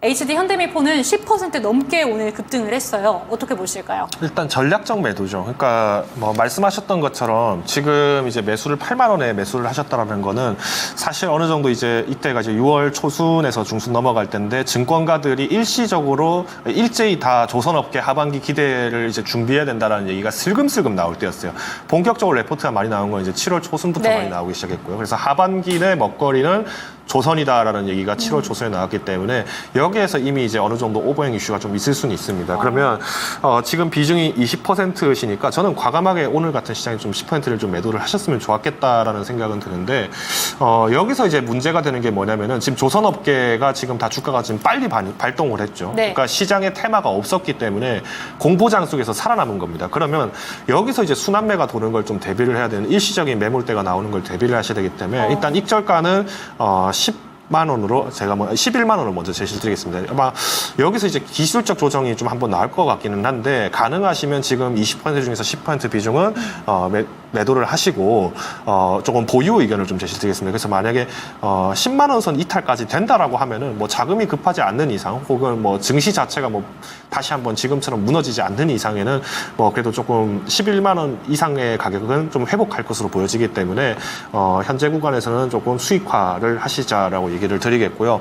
Speaker 1: HD 현대미포는 10% 넘게 오늘 급등을 했어요. 어떻게 보실까요?
Speaker 3: 일단 전략적 매도죠. 그러니까 뭐 말씀하셨던 것처럼 지금 이제 매수를 8만 원에 매수를 하셨다라는 거는 사실 어느 정도 이제 이때가 이제 6월 초순에서 중순 넘어갈 때인데 증권가들이 일시적으로 일제히 다 조선업계 하반기 기대를 이제 준비해야 된다라는 얘기가 슬금슬금 나올 때였어요. 본격적으로 레포트가 많이 나온 건 이제 7월 초순부터
Speaker 1: 네.
Speaker 3: 많이 나오기 시작했고요. 그래서 하반기 내 먹거리는 조선이다라는 얘기가 7월 초순에 나왔기 때문에 여기에서 이미 이제 어느 정도 오버행 이슈가 좀 있을 수는 있습니다. 그러면 지금 비중이 20%시니까 저는 과감하게 오늘 같은 시장에 좀 10%를 좀 매도를 하셨으면 좋았겠다라는 생각은 드는데 여기서 이제 문제가 되는 게 뭐냐면은 지금 조선업계가 지금 다 주가가 지금 빨리 발동을 했죠.
Speaker 1: 네.
Speaker 3: 그러니까 시장에 테마가 없었기 때문에 공포장 속에서 살아남은 겁니다. 그러면 여기서 이제 순환매가 도는 걸 좀 대비를 해야 되는 일시적인 매물대가 나오는 걸 대비를 하셔야 되기 때문에 일단 익절가는 10만 원으로 제가 11만 원을 먼저 제시를 드리겠습니다. 아마 여기서 이제 기술적 조정이 좀 한번 나올 것 같기는 한데 가능하시면 지금 20% 중에서 10% 비중은 매도를 하시고 조금 보유 의견을 좀 제시드리겠습니다. 그래서 만약에 10만 원 선 이탈까지 된다라고 하면은 뭐 자금이 급하지 않는 이상 혹은 뭐 증시 자체가 뭐 다시 한번 지금처럼 무너지지 않는 이상에는 뭐 그래도 조금 11만 원 이상의 가격은 좀 회복할 것으로 보여지기 때문에 현재 구간에서는 조금 수익화를 하시자라고 얘기를 드리겠고요.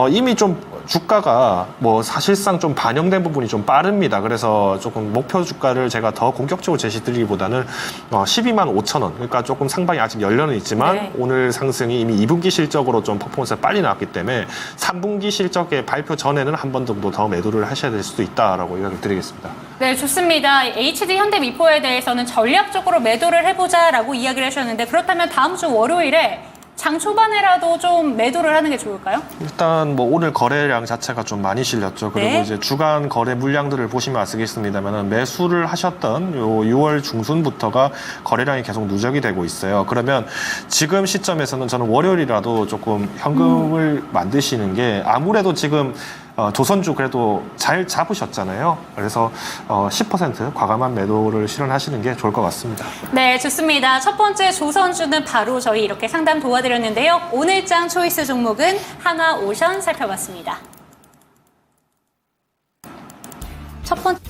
Speaker 3: 이미 좀 주가가 뭐 사실상 좀 반영된 부분이 좀 빠릅니다. 그래서 조금 목표 주가를 제가 더 공격적으로 제시드리기보다는 12만 5천 원. 그러니까 조금 상방이 아직 열려는 있지만
Speaker 1: 네.
Speaker 3: 오늘 상승이 이미 2분기 실적으로 좀 퍼포먼스가 빨리 나왔기 때문에 3분기 실적의 발표 전에는 한 번 정도 더 매도를 하셔야 될 수도 있다라고 이야기를 드리겠습니다.
Speaker 1: 네, 좋습니다. HD 현대미포에 대해서는 전략적으로 매도를 해보자라고 이야기를 하셨는데 그렇다면 다음 주 월요일에 장 초반에라도 좀 매도를 하는 게 좋을까요?
Speaker 3: 일단 뭐 오늘 거래량 자체가 좀 많이 실렸죠. 그리고
Speaker 1: 네.
Speaker 3: 이제 주간 거래 물량들을 보시면 아시겠습니다만은 매수를 하셨던 요 6월 중순부터가 거래량이 계속 누적이 되고 있어요. 그러면 지금 시점에서는 저는 월요일이라도 조금 현금을 만드시는 게 아무래도 지금 조선주 그래도 잘 잡으셨잖아요. 그래서 10% 과감한 매도를 실현하시는 게 좋을 것 같습니다.
Speaker 1: 네, 좋습니다. 첫 번째 조선주는 바로 저희 이렇게 상담 도와드렸는데요. 오늘 장 초이스 종목은 한화오션 살펴봤습니다. 첫 번째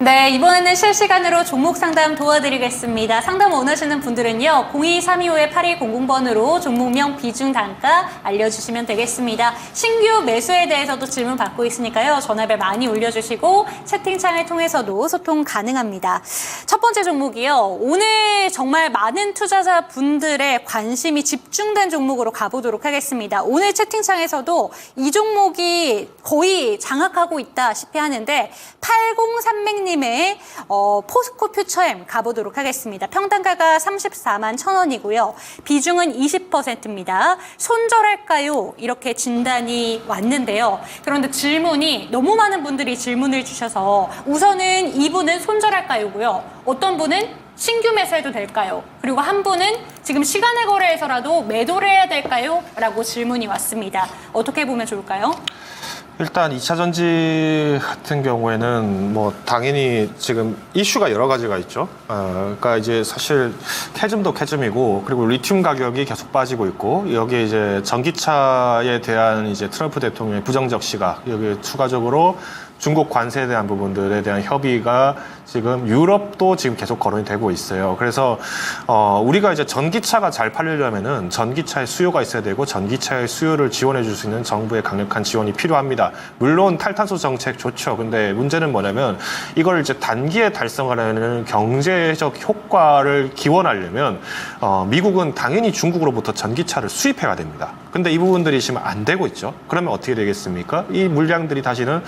Speaker 1: 네, 이번에는 실시간으로 종목 상담 도와드리겠습니다. 상담 원하시는 분들은요, 02-325-8200번으로 종목명 비중 단가 알려주시면 되겠습니다. 신규 매수에 대해서도 질문 받고 있으니까요, 전화벨 많이 올려주시고 채팅창을 통해서도 소통 가능합니다. 첫 번째 종목이요, 오늘 정말 많은 투자자분들의 관심이 집중된 종목으로 가보도록 하겠습니다. 오늘 채팅창에서도 이 종목이 거의 장악하고 있다시피 하는데 8030님의 포스코 퓨처엠 가보도록 하겠습니다. 평단가가 34만 1,000원이고요. 비중은 20%입니다. 손절할까요? 이렇게 진단이 왔는데요. 그런데 질문이 너무 많은 분들이 질문을 주셔서 우선은 이분은 손절할까요고요. 어떤 분은 신규 매수해도 될까요? 그리고 한 분은 지금 시간의 거래에서라도 매도를 해야 될까요? 라고 질문이 왔습니다. 어떻게 보면 좋을까요?
Speaker 3: 일단 2차 전지 같은 경우에는 뭐 당연히 지금 이슈가 여러 가지가 있죠. 그러니까 이제 사실 캐즘도 캐즘이고, 그리고 리튬 가격이 계속 빠지고 있고, 여기에 이제 전기차에 대한 이제 트럼프 대통령의 부정적 시각, 여기 추가적으로 중국 관세에 대한 부분들에 대한 협의가 지금 유럽도 지금 계속 거론이 되고 있어요. 그래서 우리가 이제 전기차가 잘 팔리려면은 전기차의 수요가 있어야 되고, 전기차의 수요를 지원해 줄 수 있는 정부의 강력한 지원이 필요합니다. 물론 탈탄소 정책 좋죠. 근데 문제는 뭐냐면 이걸 이제 단기에 달성하려는 경제적 효과를 기원하려면 미국은 당연히 중국으로부터 전기차를 수입해야 됩니다. 근데 이 부분들이 지금 안 되고 있죠. 그러면 어떻게 되겠습니까? 이 물량들이 다시는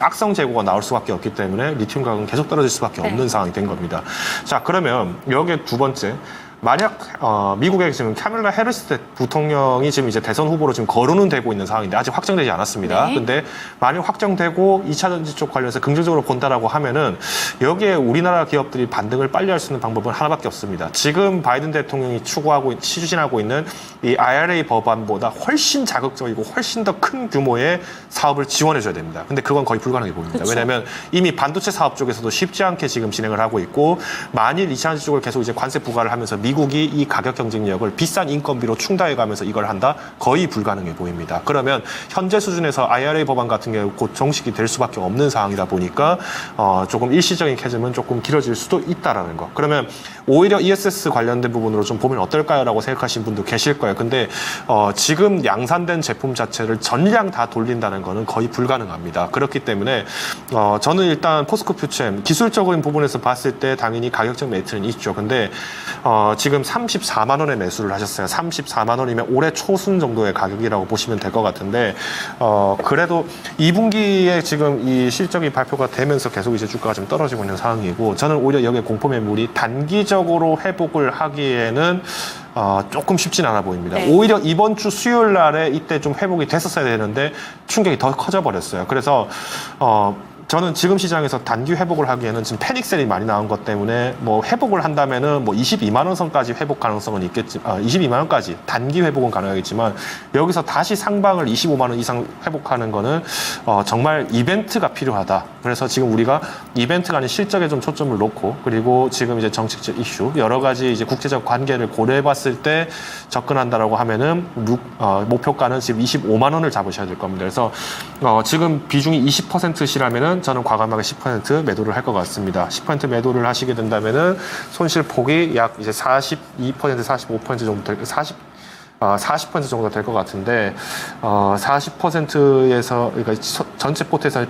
Speaker 3: 악성 재고가 나올 수밖에 없기 때문에 리튬 가격은 계속 떨어질 수밖에 없는 상황이 된 겁니다. 자, 그러면 여기에 두 번째, 만약 미국의 지금 카밀라 해리스 부통령이 지금 이제 대선 후보로 지금 거론은 되고 있는 상황인데 아직 확정되지 않았습니다.
Speaker 1: 네.
Speaker 3: 근데 만약 확정되고 2차 전지 쪽 관련해서 긍정적으로 본다라고 하면은 여기에 우리나라 기업들이 반등을 빨리 할 수 있는 방법은 하나밖에 없습니다. 지금 바이든 대통령이 추진하고 있는 이 IRA 법안보다 훨씬 자극적이고 훨씬 더 큰 규모의 사업을 지원해 줘야 됩니다. 근데 그건 거의 불가능해 보입니다.
Speaker 1: 그쵸.
Speaker 3: 왜냐하면 이미 반도체 사업 쪽에서도 쉽지 않게 지금 진행을 하고 있고, 만일 2차 전지 쪽을 계속 이제 관세 부과를 하면서 미국이 이 가격 경쟁력을 비싼 인건비로 충당해가면서 이걸 한다? 거의 불가능해 보입니다. 그러면 현재 수준에서 IRA 법안 같은 경우 곧 정식이 될 수밖에 없는 상황이다 보니까 조금 일시적인 캐즘은 조금 길어질 수도 있다라는 거. 그러면 오히려 ESS 관련된 부분으로 좀 보면 어떨까요? 라고 생각하시는 분도 계실 거예요. 근데 지금 양산된 제품 자체를 전량 다 돌린다는 거는 거의 불가능합니다. 그렇기 때문에 저는 일단 포스코 퓨처엠 기술적인 부분에서 봤을 때 당연히 가격적 메리트는 있죠. 근데 지금 34만 원에 매수를 하셨어요. 34만 원이면 올해 초순 정도의 가격이라고 보시면 될 것 같은데, 그래도 2분기에 지금 이 실적이 발표가 되면서 계속 이제 주가가 좀 떨어지고 있는 상황이고, 저는 오히려 여기에 공포 매물이 단기적으로 회복을 하기에는 조금 쉽진 않아 보입니다.
Speaker 1: 네.
Speaker 3: 오히려 이번 주 수요일 날에 이때 좀 회복이 됐었어야 되는데 충격이 더 커져 버렸어요. 그래서 저는 지금 시장에서 단기 회복을 하기에는 지금 패닉셀이 많이 나온 것 때문에 뭐 회복을 한다면은 뭐 22만 원 선까지 회복 가능성은 있겠지, 22만 원까지 단기 회복은 가능하겠지만 여기서 다시 상방을 25만 원 이상 회복하는 거는 정말 이벤트가 필요하다. 그래서 지금 우리가 이벤트가 아닌 실적에 좀 초점을 놓고, 그리고 지금 이제 정책적 이슈 여러 가지 이제 국제적 관계를 고려해봤을 때 접근한다라고 하면은 목표가는 지금 25만 원을 잡으셔야 될 겁니다. 그래서 지금 비중이 20%시라면은 저는 과감하게 10% 매도를 할 것 같습니다. 10% 매도를 하시게 된다면은 손실 폭이 약 이제 42%, 45% 정도 40% 정도 될 것 같은데, 40%에서, 그러니까 전체 포트에서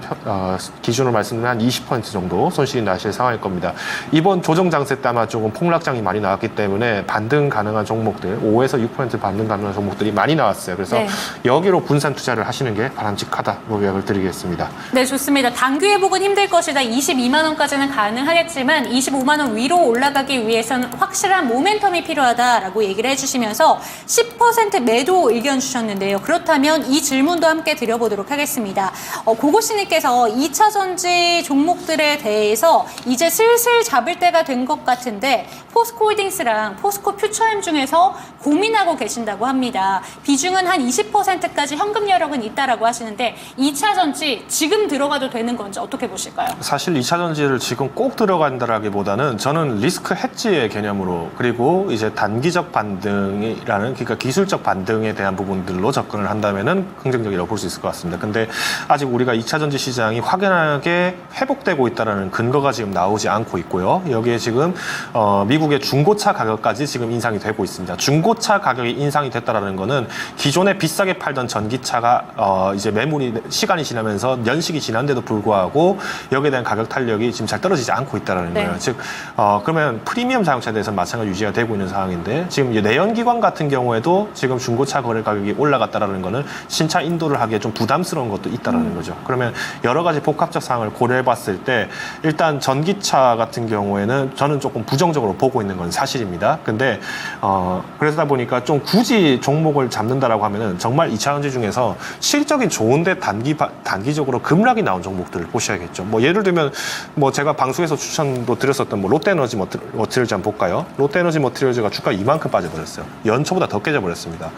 Speaker 3: 기준으로 말씀드리면 한 20% 정도 손실이 나실 상황일 겁니다. 이번 조정 장세 때 아마 조금 폭락장이 많이 나왔기 때문에 반등 가능한 종목들, 5에서 6% 반등 가능한 종목들이 많이 나왔어요. 그래서
Speaker 1: 네.
Speaker 3: 여기로 분산 투자를 하시는 게 바람직하다, 요약을 드리겠습니다.
Speaker 1: 네, 좋습니다. 단기 회복은 힘들 것이다. 22만 원까지는 가능하겠지만 25만 원 위로 올라가기 위해서는 확실한 모멘텀이 필요하다라고 얘기를 해주시면서 10% 매도 의견 주셨는데요. 그렇다면 이 질문도 함께 드려보도록 하겠습니다. 고고씨님께서 2차 전지 종목들에 대해서 이제 슬슬 잡을 때가 된 것 같은데 포스코홀딩스랑 포스코 퓨처엠 중에서 고민하고 계신다고 합니다. 비중은 한 20%까지 현금 여력은 있다라고 하시는데 2차 전지 지금 들어가도 되는 건지 어떻게 보실까요?
Speaker 3: 사실 2차 전지를 지금 꼭 들어간다라기보다는 저는 리스크 해지의 개념으로, 그리고 이제 단기적 반등이라는, 그러니까 기술적 반등에 대한 부분들로 접근을 한다면은 긍정적이라고 볼 수 있을 것 같습니다. 근데 아직 우리가 2차 전지 시장이 확연하게 회복되고 있다는 근거가 지금 나오지 않고 있고요. 여기에 지금 미국의 중고차 가격까지 지금 인상이 되고 있습니다. 중고차 가격이 인상이 됐다라는 거는 기존에 비싸게 팔던 전기차가 이제 매물이 시간이 지나면서 연식이 지난데도 불구하고 여기에 대한 가격 탄력이 지금 잘 떨어지지 않고 있다라는
Speaker 1: 네.
Speaker 3: 거예요. 즉 그러면 프리미엄 자동차에 대해서는 마찬가지 유지가 되고 있는 상황인데 지금 이제 내연기관 같은 경우에도 지금 중고차 거래 가격이 올라갔다라는 거는 신차 인도를 하기에 좀 부담스러운 것도 있다라는 거죠. 그러면 여러 가지 복합적 상황을 고려해봤을 때 일단 전기차 같은 경우에는 저는 조금 부정적으로 보고 있는 건 사실입니다. 근데 그러다 보니까 좀 굳이 종목을 잡는다라고 하면은 정말 2차 전지 중에서 실적이 좋은데 단기적으로 급락이 나온 종목들을 보셔야겠죠. 뭐 예를 들면 뭐 제가 방송에서 추천도 드렸었던 뭐 롯데에너지 머티리얼즈 한번 볼까요? 롯데에너지 머티리얼즈가 주가 이만큼 빠져버렸어요. 연초보다 더 깨져버렸습니다.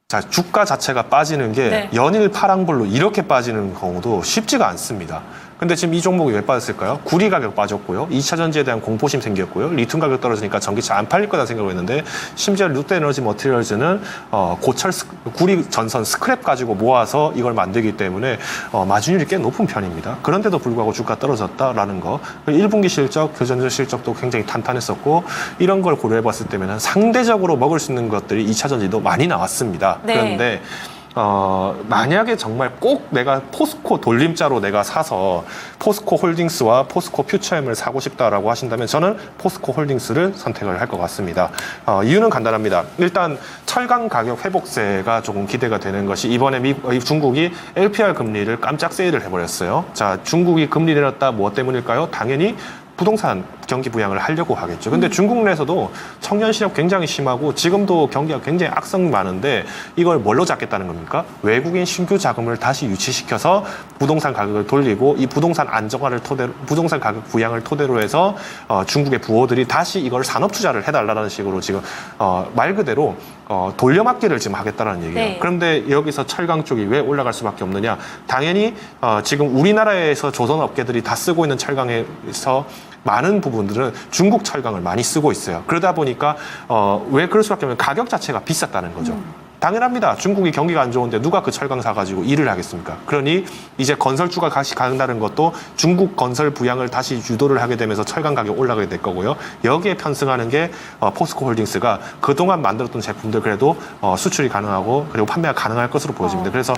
Speaker 3: 자, 주가 자체가 빠지는 게
Speaker 1: 네.
Speaker 3: 연일 파랑불로 이렇게 빠지는 경우도 쉽지가 않습니다. 근데 지금 이 종목이 왜 빠졌을까요? 구리 가격 빠졌고요. 2차 전지에 대한 공포심 생겼고요. 리튬 가격 떨어지니까 전기차 안 팔릴 거다 생각을 했는데 심지어 롯데에너지 머티리얼즈는 구리 전선 스크랩 가지고 모아서 이걸 만들기 때문에 마진율이 꽤 높은 편입니다. 그런데도 불구하고 주가 떨어졌다라는 거. 1분기 실적, 교전적 실적도 굉장히 탄탄했었고 이런 걸 고려해봤을 때면 상대적으로 먹을 수 있는 것들이 2차 전지도 많이 나왔습니다.
Speaker 1: 네.
Speaker 3: 그런데 만약에 정말 꼭 내가 포스코 돌림자로 내가 사서 포스코 홀딩스와 포스코 퓨처엠을 사고 싶다라고 하신다면 저는 포스코 홀딩스를 선택을 할 것 같습니다. 이유는 간단합니다. 일단 철강 가격 회복세가 조금 기대가 되는 것이 이번에 중국이 LPR 금리를 깜짝 세일을 해버렸어요. 자, 중국이 금리 내렸다 뭐 때문일까요? 당연히 부동산 경기 부양을 하려고 하겠죠. 근데 중국 내에서도 청년 실업 굉장히 심하고 지금도 경기가 굉장히 악성 많은데 이걸 뭘로 잡겠다는 겁니까? 외국인 신규 자금을 다시 유치시켜서 부동산 가격을 돌리고 이 부동산 안정화를 토대로 부동산 가격 부양을 토대로 해서 중국의 부호들이 다시 이걸 산업 투자를 해달라는 식으로 지금 말 그대로 돌려막기를 지금 하겠다는 얘기예요.
Speaker 1: 네.
Speaker 3: 그런데 여기서 철강 쪽이 왜 올라갈 수밖에 없느냐? 당연히 지금 우리나라에서 조선 업계들이 다 쓰고 있는 철강에서 많은 부분들은 중국 철강을 많이 쓰고 있어요. 그러다 보니까 왜 그럴 수밖에 없냐면 가격 자체가 비쌌다는 거죠. 당연합니다. 중국이 경기가 안 좋은데 누가 그 철강 사가지고 일을 하겠습니까? 그러니 이제 건설주가 다시 간다는 것도 중국 건설 부양을 다시 유도를 하게 되면서 철강 가격 올라가게 될 거고요. 여기에 편승하는 게 포스코 홀딩스가 그동안 만들었던 제품들 그래도 수출이 가능하고 그리고 판매가 가능할 것으로 보여집니다. 그래서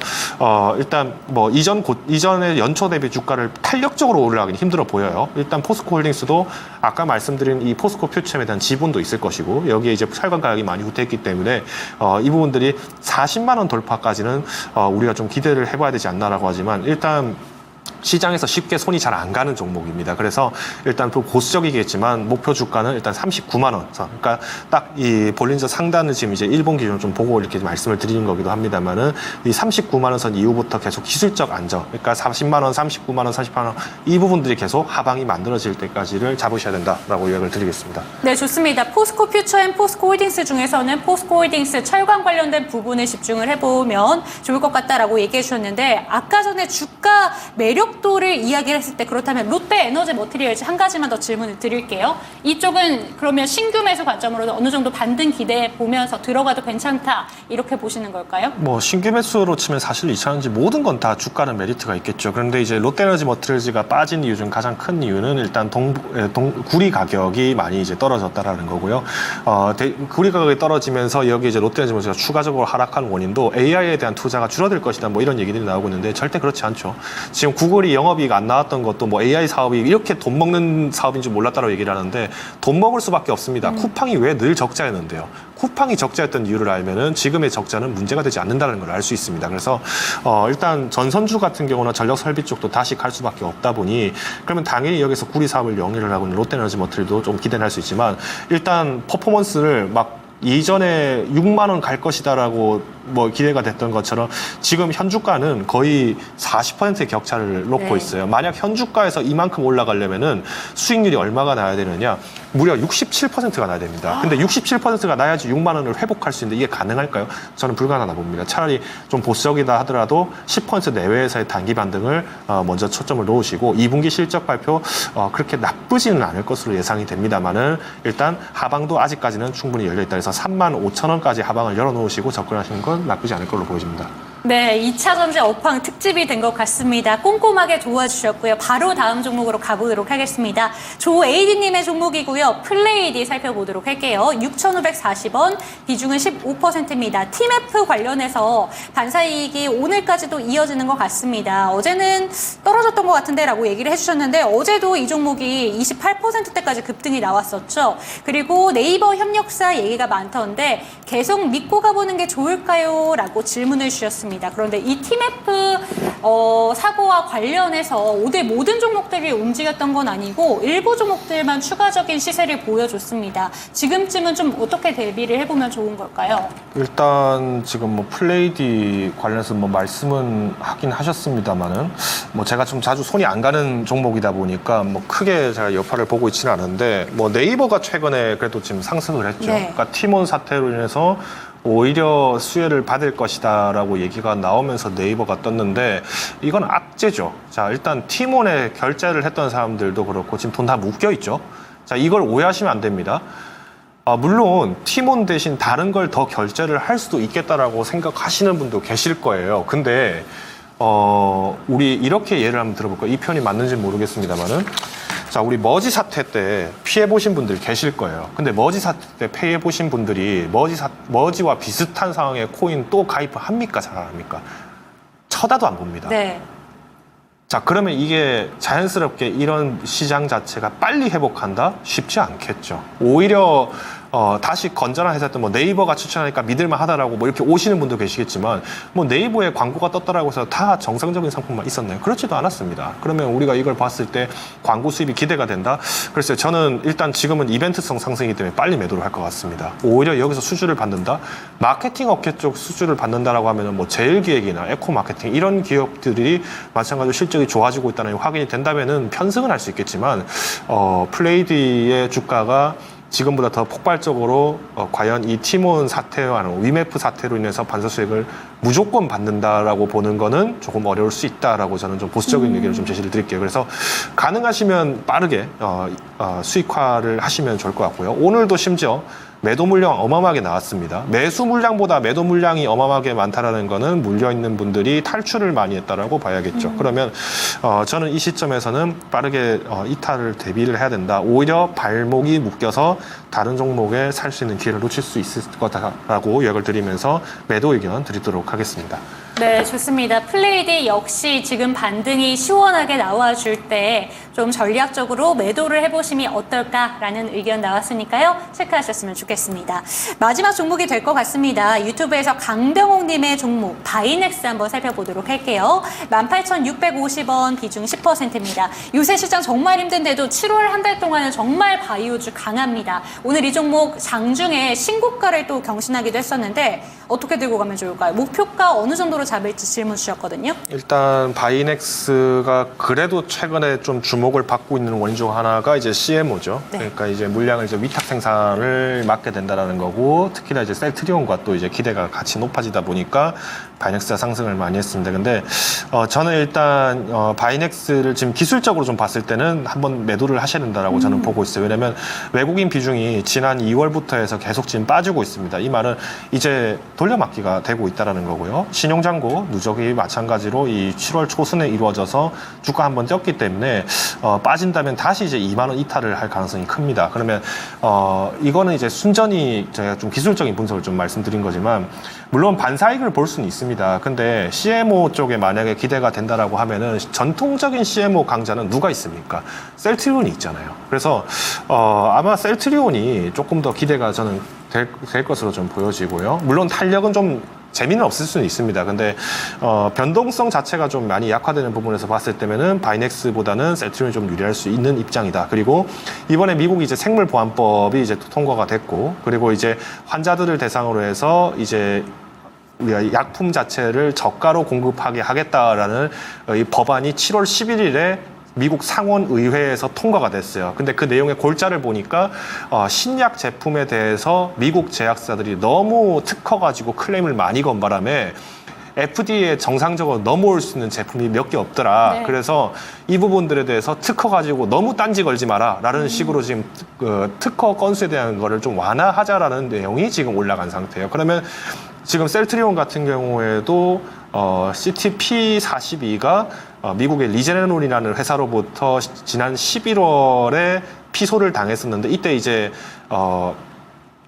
Speaker 3: 일단 뭐 이전의 연초 대비 주가를 탄력적으로 올라가기는 힘들어 보여요. 일단 포스코 홀딩스도 아까 말씀드린 이 포스코 퓨처엠에 대한 지분도 있을 것이고 여기에 이제 철강 가격이 많이 후퇴했기 때문에 이 부분들이 40만 원 돌파까지는 우리가 좀 기대를 해봐야 되지 않나라고 하지만 일단 시장에서 쉽게 손이 잘 안 가는 종목입니다. 그래서 일단 또 보수적이겠지만 목표 주가는 일단 39만 원. 그러니까 딱 이 볼린저 상단을 지금 이제 일본 기준으로 좀 보고 이렇게 말씀을 드리는 거기도 합니다만은 이 39만 원 선 이후부터 계속 기술적 안정. 그러니까 40만 원, 39만 원, 48만 원 이 부분들이 계속 하방이 만들어질 때까지를 잡으셔야 된다라고 이야기를 드리겠습니다.
Speaker 1: 네, 좋습니다. 포스코 퓨처엠, 포스코 홀딩스 중에서는 포스코 홀딩스 철강 관련된 부분에 집중을 해보면 좋을 것 같다라고 얘기해 주셨는데 아까 전에 주가 매력도를 이야기를 했을 때 그렇다면 롯데에너지 머티리얼즈 한 가지만 더 질문을 드릴게요. 이쪽은 그러면 신규 매수 관점으로 어느 정도 반등 기대해 보면서 들어가도 괜찮다 이렇게 보시는 걸까요?
Speaker 3: 뭐 신규 매수로 치면 사실 2차 전지 모든 건 다 주가는 메리트가 있겠죠. 그런데 이제 롯데에너지 머티리얼즈가 빠진 이유 중 가장 큰 이유는 일단 구리 가격이 많이 이제 떨어졌다라는 거고요. 구리 가격이 떨어지면서 여기 이제 롯데에너지 머티리얼즈가 추가적으로 하락한 원인도 AI에 대한 투자가 줄어들 것이다. 뭐 이런 얘기들이 나오고 있는데 절대 그렇지 않죠. 지금 구글이 영업이익 안 나왔던 것도 뭐 AI 사업이 이렇게 돈 먹는 사업인 줄 몰랐다고 얘기를 하는데 돈 먹을 수밖에 없습니다. 쿠팡이 왜 늘 적자였는데요? 쿠팡이 적자였던 이유를 알면은 지금의 적자는 문제가 되지 않는다는 걸 알 수 있습니다. 그래서 일단 전선주 같은 경우나 전력 설비 쪽도 다시 갈 수밖에 없다 보니 그러면 당연히 여기서 구리 사업을 영위를 하고 있는 롯데에너지 머티리얼도 좀 기대는 할 수 있지만 일단 퍼포먼스를 막 이전에 6만 원 갈 것이다라고 뭐 기대가 됐던 것처럼 지금 현 주가는 거의 40%의 격차를 놓고
Speaker 1: 네.
Speaker 3: 있어요. 만약 현 주가에서 이만큼 올라가려면은 수익률이 얼마가 나야 되느냐? 무려 67%가 나야 됩니다. 근데 67%가 나야지 6만 원을 회복할 수 있는데 이게 가능할까요? 저는 불가능하다 봅니다. 차라리 좀 보수적이다 하더라도 10% 내외에서의 단기 반등을 먼저 초점을 놓으시고 2분기 실적 발표 그렇게 나쁘지는 않을 것으로 예상이 됩니다만은 일단 하방도 아직까지는 충분히 열려 있다. 그래서 35,000원까지 하방을 열어놓으시고 접근하시는 건 나쁘지 않을 걸로 보여집니다.
Speaker 1: 네, 2차 전지 업황 특집이 된 것 같습니다. 꼼꼼하게 도와주셨고요. 바로 다음 종목으로 가보도록 하겠습니다. 조에이디님의 종목이고요. 플레이디 살펴보도록 할게요. 6,540원, 비중은 15%입니다. TMF 관련해서 반사이익이 오늘까지도 이어지는 것 같습니다. 어제는 떨어졌던 것 같은데 라고 얘기를 해주셨는데 어제도 이 종목이 28%대까지 급등이 나왔었죠. 그리고 네이버 협력사 얘기가 많던데 계속 믿고 가보는 게 좋을까요? 라고 질문을 주셨습니다. 그런데 이 TMF 사고와 관련해서 오늘 모든 종목들이 움직였던 건 아니고 일부 종목들만 추가적인 시세를 보여줬습니다. 지금쯤은 좀 어떻게 대비를 해보면 좋은 걸까요?
Speaker 3: 일단 지금 뭐 플레이디 관련해서 뭐 말씀은 하긴 하셨습니다만은 뭐 제가 좀 자주 손이 안 가는 종목이다 보니까 뭐 크게 제가 여파를 보고 있지는 않은데 뭐 네이버가 최근에 그래도 지금 상승을 했죠.
Speaker 1: 네.
Speaker 3: 그러니까 티몬 사태로 인해서 오히려 수혜를 받을 것이다라고 얘기가 나오면서 네이버가 떴는데 이건 악재죠. 자, 일단 티몬에 결제를 했던 사람들도 그렇고 지금 돈 다 묶여 있죠. 자, 이걸 오해하시면 안 됩니다. 물론 티몬 대신 다른 걸 더 결제를 할 수도 있겠다라고 생각하시는 분도 계실 거예요. 근데 우리 이렇게 예를 한번 들어볼까요? 이 편이 맞는지 모르겠습니다만은 자, 우리 머지 사태 때 피해 보신 분들 계실 거예요. 근데 머지 사태 때 피해 보신 분들이 머지와 비슷한 상황의 코인 또 가입을 합니까? 잘 안 합니까? 쳐다도 안 봅니다.
Speaker 1: 네.
Speaker 3: 자, 그러면 이게 자연스럽게 이런 시장 자체가 빨리 회복한다? 쉽지 않겠죠. 오히려 다시 건전한 회사들 뭐 네이버가 추천하니까 믿을만 하다라고 뭐 이렇게 오시는 분도 계시겠지만 뭐 네이버에 광고가 떴다라고 해서 다 정상적인 상품만 있었나요? 그렇지도 않았습니다. 그러면 우리가 이걸 봤을 때 광고 수입이 기대가 된다? 글쎄요, 저는 일단 지금은 이벤트성 상승이기 때문에 빨리 매도를 할 것 같습니다. 오히려 여기서 수주를 받는다? 마케팅 업계 쪽 수주를 받는다라고 하면은 뭐 제일기획이나 에코마케팅 이런 기업들이 마찬가지로 실적이 좋아지고 있다는 확인이 된다면은 편승은 할 수 있겠지만 플레이디의 주가가 지금보다 더 폭발적으로 과연 이 티몬 사태와 위메프 사태로 인해서 반사 수익을 무조건 받는다라고 보는 거는 조금 어려울 수 있다라고 저는 좀 보수적인 의견을 좀 제시를 드릴게요. 그래서 가능하시면 빠르게 수익화를 하시면 좋을 것 같고요. 오늘도 심지어 매도 물량 어마어마하게 나왔습니다. 매수 물량보다 매도 물량이 어마어마하게 많다라는 거는 물려 있는 분들이 탈출을 많이 했다라고 봐야겠죠. 그러면 저는 이 시점에서는 빠르게 이탈을 대비를 해야 된다. 오히려 발목이 묶여서 다른 종목에 살 수 있는 기회를 놓칠 수 있을 거다라고 요약을 드리면서 매도 의견 드리도록 하겠습니다.
Speaker 1: 네, 좋습니다. 플레이디 역시 지금 반등이 시원하게 나와줄 때 좀 전략적으로 매도를 해보시면 어떨까라는 의견 나왔으니까요. 체크하셨으면 좋겠습니다. 마지막 종목이 될 것 같습니다. 유튜브에서 강병옥님의 종목 바이넥스 한번 살펴보도록 할게요. 18,650원 비중 10%입니다. 요새 시장 정말 힘든데도 7월 한 달 동안은 정말 바이오주 강합니다. 오늘 이 종목 장중에 신고가를 또 경신하기도 했었는데 어떻게 들고 가면 좋을까요? 목표가 어느 정도로 잡을지 질문 주셨거든요.
Speaker 3: 일단 바이넥스가 그래도 최근에 좀 주목을 받고 있는 원인 중 하나가 이제 CMO죠.
Speaker 1: 네.
Speaker 3: 그러니까 이제 물량을 이제 위탁 생산을 맡게 된다라는 거고, 특히나 이제 셀트리온과 또 이제 기대가 같이 높아지다 보니까 바이넥스가 상승을 많이 했습니다. 근데 저는 일단 바이넥스를 지금 기술적으로 좀 봤을 때는 한번 매도를 하셔야 된다라고 저는 보고 있어요. 왜냐면 외국인 비중이 지난 2월부터 해서 계속 지금 빠지고 있습니다. 이 말은 이제 돌려막기가 되고 있다라는 거고요. 신용잔고 누적이 마찬가지로 이 7월 초순에 이루어져서 주가 한번 쪘기 때문에 빠진다면 다시 이제 2만 원 이탈을 할 가능성이 큽니다. 그러면 이거는 이제 순전히 제가 좀 기술적인 분석을 좀 말씀드린 거지만 물론 반사익을 볼 수는 있습니다. 근데 CMO 쪽에 만약에 기대가 된다라고 하면은 전통적인 CMO 강자는 누가 있습니까? 셀트리온이 있잖아요. 그래서 아마 셀트리온이 조금 더 기대가 저는 될 것으로 좀 보여지고요. 물론 탄력은 좀 재미는 없을 수는 있습니다. 근데 변동성 자체가 좀 많이 약화되는 부분에서 봤을 때면은 바이넥스보다는 셀트리온이 좀 유리할 수 있는 입장이다. 그리고 이번에 미국이 이제 생물보안법이 이제 통과가 됐고, 그리고 이제 환자들을 대상으로 해서 이제 우리가 약품 자체를 저가로 공급하게 하겠다라는 이 법안이 7월 11일에 미국 상원의회에서 통과가 됐어요. 근데 그 내용의 골자를 보니까 신약 제품에 대해서 미국 제약사들이 너무 특허 가지고 클레임을 많이 건 바람에 FDA에 정상적으로 넘어올 수 있는 제품이 몇 개 없더라.
Speaker 1: 네.
Speaker 3: 그래서 이 부분들에 대해서 특허 가지고 너무 딴지 걸지 마라. 라는 식으로 지금 특허 건수에 대한 거를 좀 완화하자라는 내용이 지금 올라간 상태예요. 그러면 지금 셀트리온 같은 경우에도 CTP42가 미국의 리제네론이라는 회사로부터 지난 11월에 피소를 당했었는데 이때 이제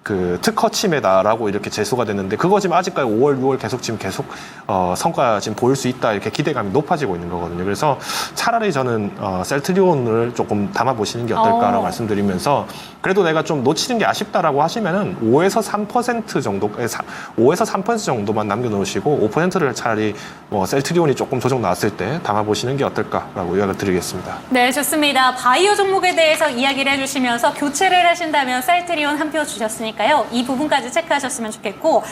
Speaker 3: 그 특허 침해다라고 이렇게 제소가 됐는데 그거 지금 아직까지 5월, 6월 계속 성과 지금 보일 수 있다 이렇게 기대감이 높아지고 있는 거거든요. 그래서 차라리 저는 셀트리온을 조금 담아보시는 게 어떨까라고 말씀드리면서 그래도 내가 좀 놓치는 게 아쉽다라고 하시면은 5에서 3% 정도, 5에서 3% 정도만 남겨놓으시고 5%를 차라리 셀트리온이 조금 조정 나왔을 때 담아보시는 게 어떨까라고 이야기를 드리겠습니다.
Speaker 1: 네, 좋습니다. 바이오 종목에 대해서 이야기를 해주시면서 교체를 하신다면 셀트리온 한 표 주셨으니까요. 이 부분까지 체크하셨으면 좋겠고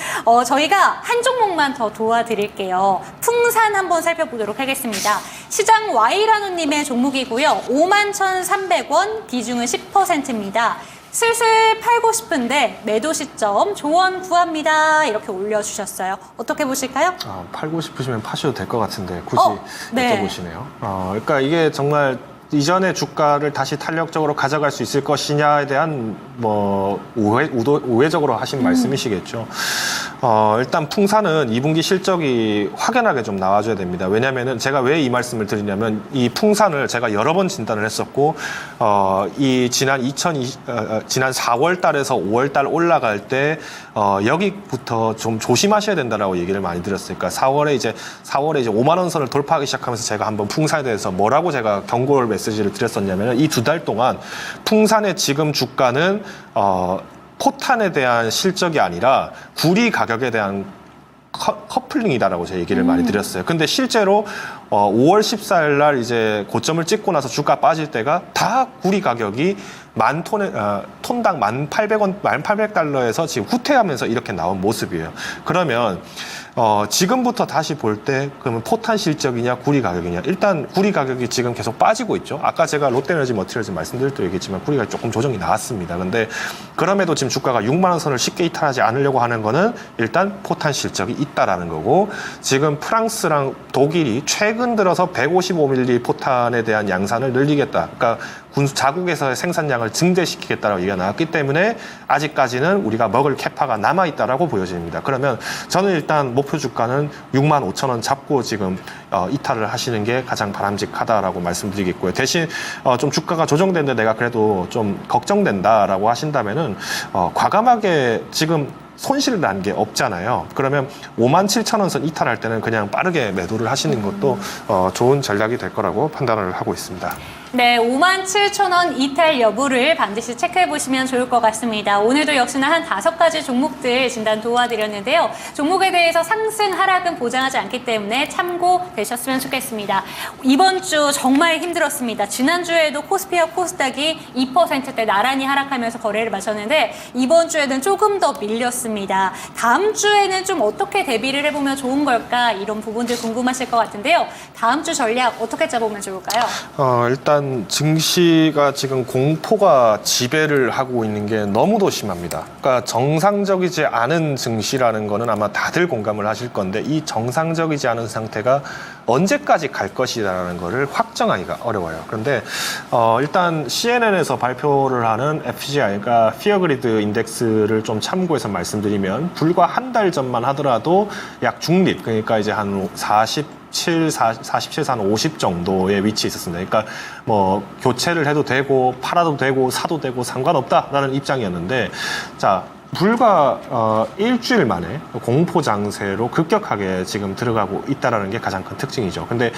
Speaker 1: 저희가 한 종목만 더 도와드릴게요. 풍산 한번 살펴보도록 하겠습니다. 시장 Y라노님의 종목이고요. 51,300원, 비중은 10%입니다. 슬슬 팔고 싶은데 매도 시점 조언 구합니다. 이렇게 올려주셨어요. 어떻게 보실까요?
Speaker 3: 팔고 싶으시면 파셔도 될 것 같은데 굳이
Speaker 1: 네.
Speaker 3: 여쭤보시네요. 그러니까 이게 정말 이전의 주가를 다시 탄력적으로 가져갈 수 있을 것이냐에 대한 우회적으로 하신 말씀이시겠죠. 일단 풍산은 2분기 실적이 확연하게 좀 나와줘야 됩니다. 왜냐면은 제가 왜 이 말씀을 드리냐면 이 풍산을 제가 여러 번 진단을 했었고 이 지난 4월 달에서 5월 달 올라갈 때 여기부터 좀 조심하셔야 된다라고 얘기를 많이 드렸어요. 그러니까 4월에 이제 5만 원 선을 돌파하기 시작하면서 제가 한번 풍산에 대해서 뭐라고 제가 경고 메시지를 드렸었냐면 이 2달 동안 풍산의 지금 주가는 포탄에 대한 실적이 아니라 구리 가격에 대한 커플링이다라고 제가 얘기를 많이 드렸어요. 근데 실제로 5월 14일 날 이제 고점을 찍고 나서 주가 빠질 때가 다 구리 가격이 톤당 1,800원, 1,800달러에서 지금 후퇴하면서 이렇게 나온 모습이에요. 그러면 지금부터 다시 볼 때 그러면 포탄 실적이냐 구리 가격이냐, 일단 구리 가격이 지금 계속 빠지고 있죠. 아까 제가 롯데에너지 머티리얼즈 말씀드릴 때 얘기했지만 구리가 조금 조정이 나왔습니다. 근데 그럼에도 지금 주가가 6만 원 선을 쉽게 이탈하지 않으려고 하는 거는 일단 포탄 실적이 있다라는 거고, 지금 프랑스랑 독일이 최근 들어서 155mm 포탄에 대한 양산을 늘리겠다, 그러니까 자국에서의 생산량을 증대시키겠다라고 얘기가 나왔기 때문에 아직까지는 우리가 먹을 캐파가 남아있다라고 보여집니다. 그러면 저는 일단 목표 주가는 65,000원 잡고 지금 이탈을 하시는 게 가장 바람직하다라고 말씀드리겠고요. 대신 좀 주가가 조정되는데 내가 그래도 좀 걱정된다라고 하신다면은 과감하게 지금 손실을 난 게 없잖아요. 그러면 57,000원 선 이탈할 때는 그냥 빠르게 매도를 하시는 것도 좋은 전략이 될 거라고 판단을 하고 있습니다.
Speaker 1: 네, 57,000원 이탈 여부를 반드시 체크해 보시면 좋을 것 같습니다. 오늘도 역시나 한 5가지 종목들 진단 도와드렸는데요. 종목에 대해서 상승, 하락은 보장하지 않기 때문에 참고되셨으면 좋겠습니다. 이번 주 정말 힘들었습니다. 지난주에도 코스피와 코스닥이 2%대 나란히 하락하면서 거래를 마쳤는데 이번 주에는 조금 더 밀렸습니다. 다음 주에는 좀 어떻게 대비를 해보면 좋은 걸까, 이런 부분들 궁금하실 것 같은데요. 다음 주 전략 어떻게 짜보면 좋을까요?
Speaker 3: 일단 증시가 지금 공포가 지배를 하고 있는 게 너무도 심합니다. 그러니까 정상적이지 않은 증시라는 거는 아마 다들 공감을 하실 건데, 이 정상적이지 않은 상태가 언제까지 갈 것이라는 거를 확정하기가 어려워요. 그런데 일단 CNN에서 발표를 하는 FGI, 그러니까 피어 그리드 인덱스를 좀 참고해서 말씀드리면 불과 한 달 전만 하더라도 약 중립, 그러니까 이제 한 47, 한 50 정도의 위치에 있었습니다. 그러니까 뭐 교체를 해도 되고 팔아도 되고 사도 되고 상관없다라는 입장이었는데, 자, 불과 일주일 만에 공포 장세로 급격하게 지금 들어가고 있다라는 게 가장 큰 특징이죠. 근데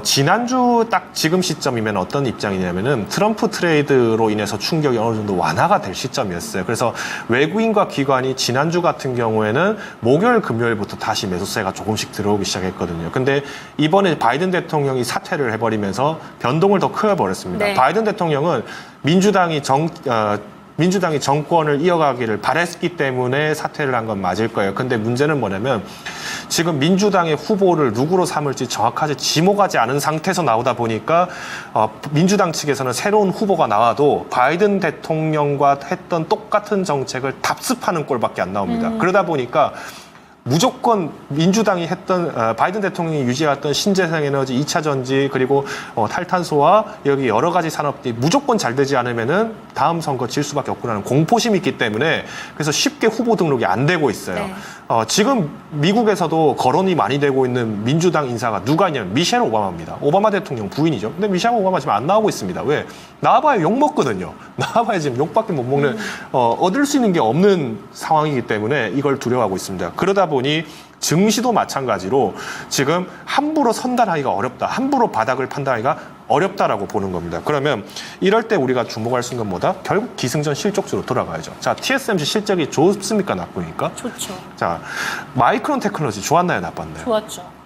Speaker 3: 지난주 딱 지금 시점이면 어떤 입장이냐면은 트럼프 트레이드로 인해서 충격이 어느 정도 완화가 될 시점이었어요. 그래서 외국인과 기관이 지난주 같은 경우에는 목요일, 금요일부터 다시 매수세가 조금씩 들어오기 시작했거든요. 근데 이번에 바이든 대통령이 사퇴를 해버리면서 변동을 더 크게 버렸습니다.
Speaker 1: 네.
Speaker 3: 바이든 대통령은 민주당이 정권을 이어가기를 바랬기 때문에 사퇴를 한 건 맞을 거예요. 근데 문제는 뭐냐면 지금 민주당의 후보를 누구로 삼을지 정확하게 지목하지 않은 상태에서 나오다 보니까 민주당 측에서는 새로운 후보가 나와도 바이든 대통령과 했던 똑같은 정책을 답습하는 꼴밖에 안 나옵니다. 그러다 보니까 무조건 민주당이 했던 바이든 대통령이 유지했던 신재생에너지, 2차 전지 그리고 탈탄소와 여기 여러 가지 산업들이 무조건 잘 되지 않으면은 다음 선거 질 수밖에 없구나는 공포심이 있기 때문에 그래서 쉽게 후보 등록이 안 되고 있어요.
Speaker 1: 네.
Speaker 3: 지금 미국에서도 거론이 많이 되고 있는 민주당 인사가 누가 있냐면 미셸 오바마입니다. 오바마 대통령 부인이죠. 근데 미셸 오바마 지금 안 나오고 있습니다. 왜? 나와봐야 욕 먹거든요. 나와봐야 지금 욕밖에 못 먹는 얻을 수 있는 게 없는 상황이기 때문에 이걸 두려워하고 있습니다. 그러다 보니 증시도 마찬가지로 지금 함부로 선단하기가 어렵다. 함부로 바닥을 판단하기가 어렵다라고 보는 겁니다. 그러면 이럴 때 우리가 주목할 수 있는 건 뭐다? 결국 기승전 실적주로 돌아가야죠. 자, TSMC 실적이 좋습니까? 나쁘니까?
Speaker 1: 좋죠.
Speaker 3: 자, 마이크론 테크놀로지 좋았나요? 나빴나요?
Speaker 1: 좋았죠.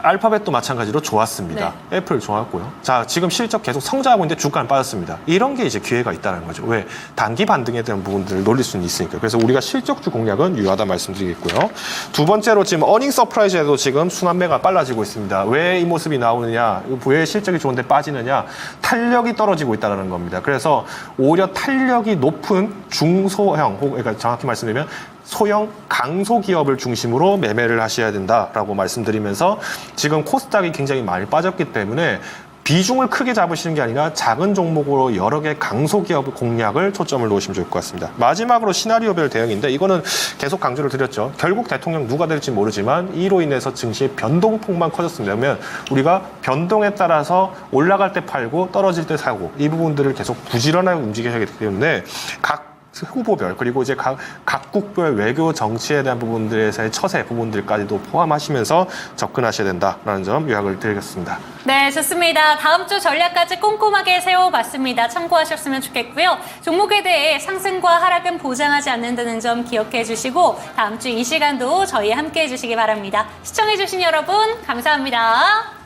Speaker 3: 알파벳도 마찬가지로 좋았습니다. 애플 좋았고요. 자, 지금 실적 계속 성장하고 있는데 주가는 빠졌습니다. 이런 게 이제 기회가 있다는 거죠. 왜? 단기 반등에 대한 부분들을 노릴 수는 있으니까. 그래서 우리가 실적주 공략은 유효하다 말씀드리겠고요. 두 번째로 지금 어닝 서프라이즈에도 지금 순환매가 빨라지고 있습니다. 왜 이 모습이 나오느냐? 왜 실적이 좋은데 빠지느냐? 탄력이 떨어지고 있다는 겁니다. 그래서 오히려 탄력이 높은 중소형, 그러니까 정확히 말씀드리면 소형 강소기업을 중심으로 매매를 하셔야 된다라고 말씀드리면서 지금 코스닥이 굉장히 많이 빠졌기 때문에 비중을 크게 잡으시는 게 아니라 작은 종목으로 여러 개 강소기업 공략을 초점을 놓으시면 좋을 것 같습니다. 마지막으로 시나리오별 대응인데 이거는 계속 강조를 드렸죠. 결국 대통령 누가 될지 모르지만 이로 인해서 증시의 변동폭만 커졌습니다. 그러면 우리가 변동에 따라서 올라갈 때 팔고 떨어질 때 사고 이 부분들을 계속 부지런하게 움직여야 하기 때문에 각 후보별 그리고 이제 각국별 외교 정치에 대한 부분들에서의 처세 부분들까지도 포함하시면서 접근하셔야 된다라는 점 요약을 드리겠습니다.
Speaker 1: 네, 좋습니다. 다음 주 전략까지 꼼꼼하게 세워봤습니다. 참고하셨으면 좋겠고요. 종목에 대해 상승과 하락은 보장하지 않는다는 점 기억해 주시고 다음 주 이 시간도 저희와 함께 해주시기 바랍니다. 시청해주신 여러분 감사합니다.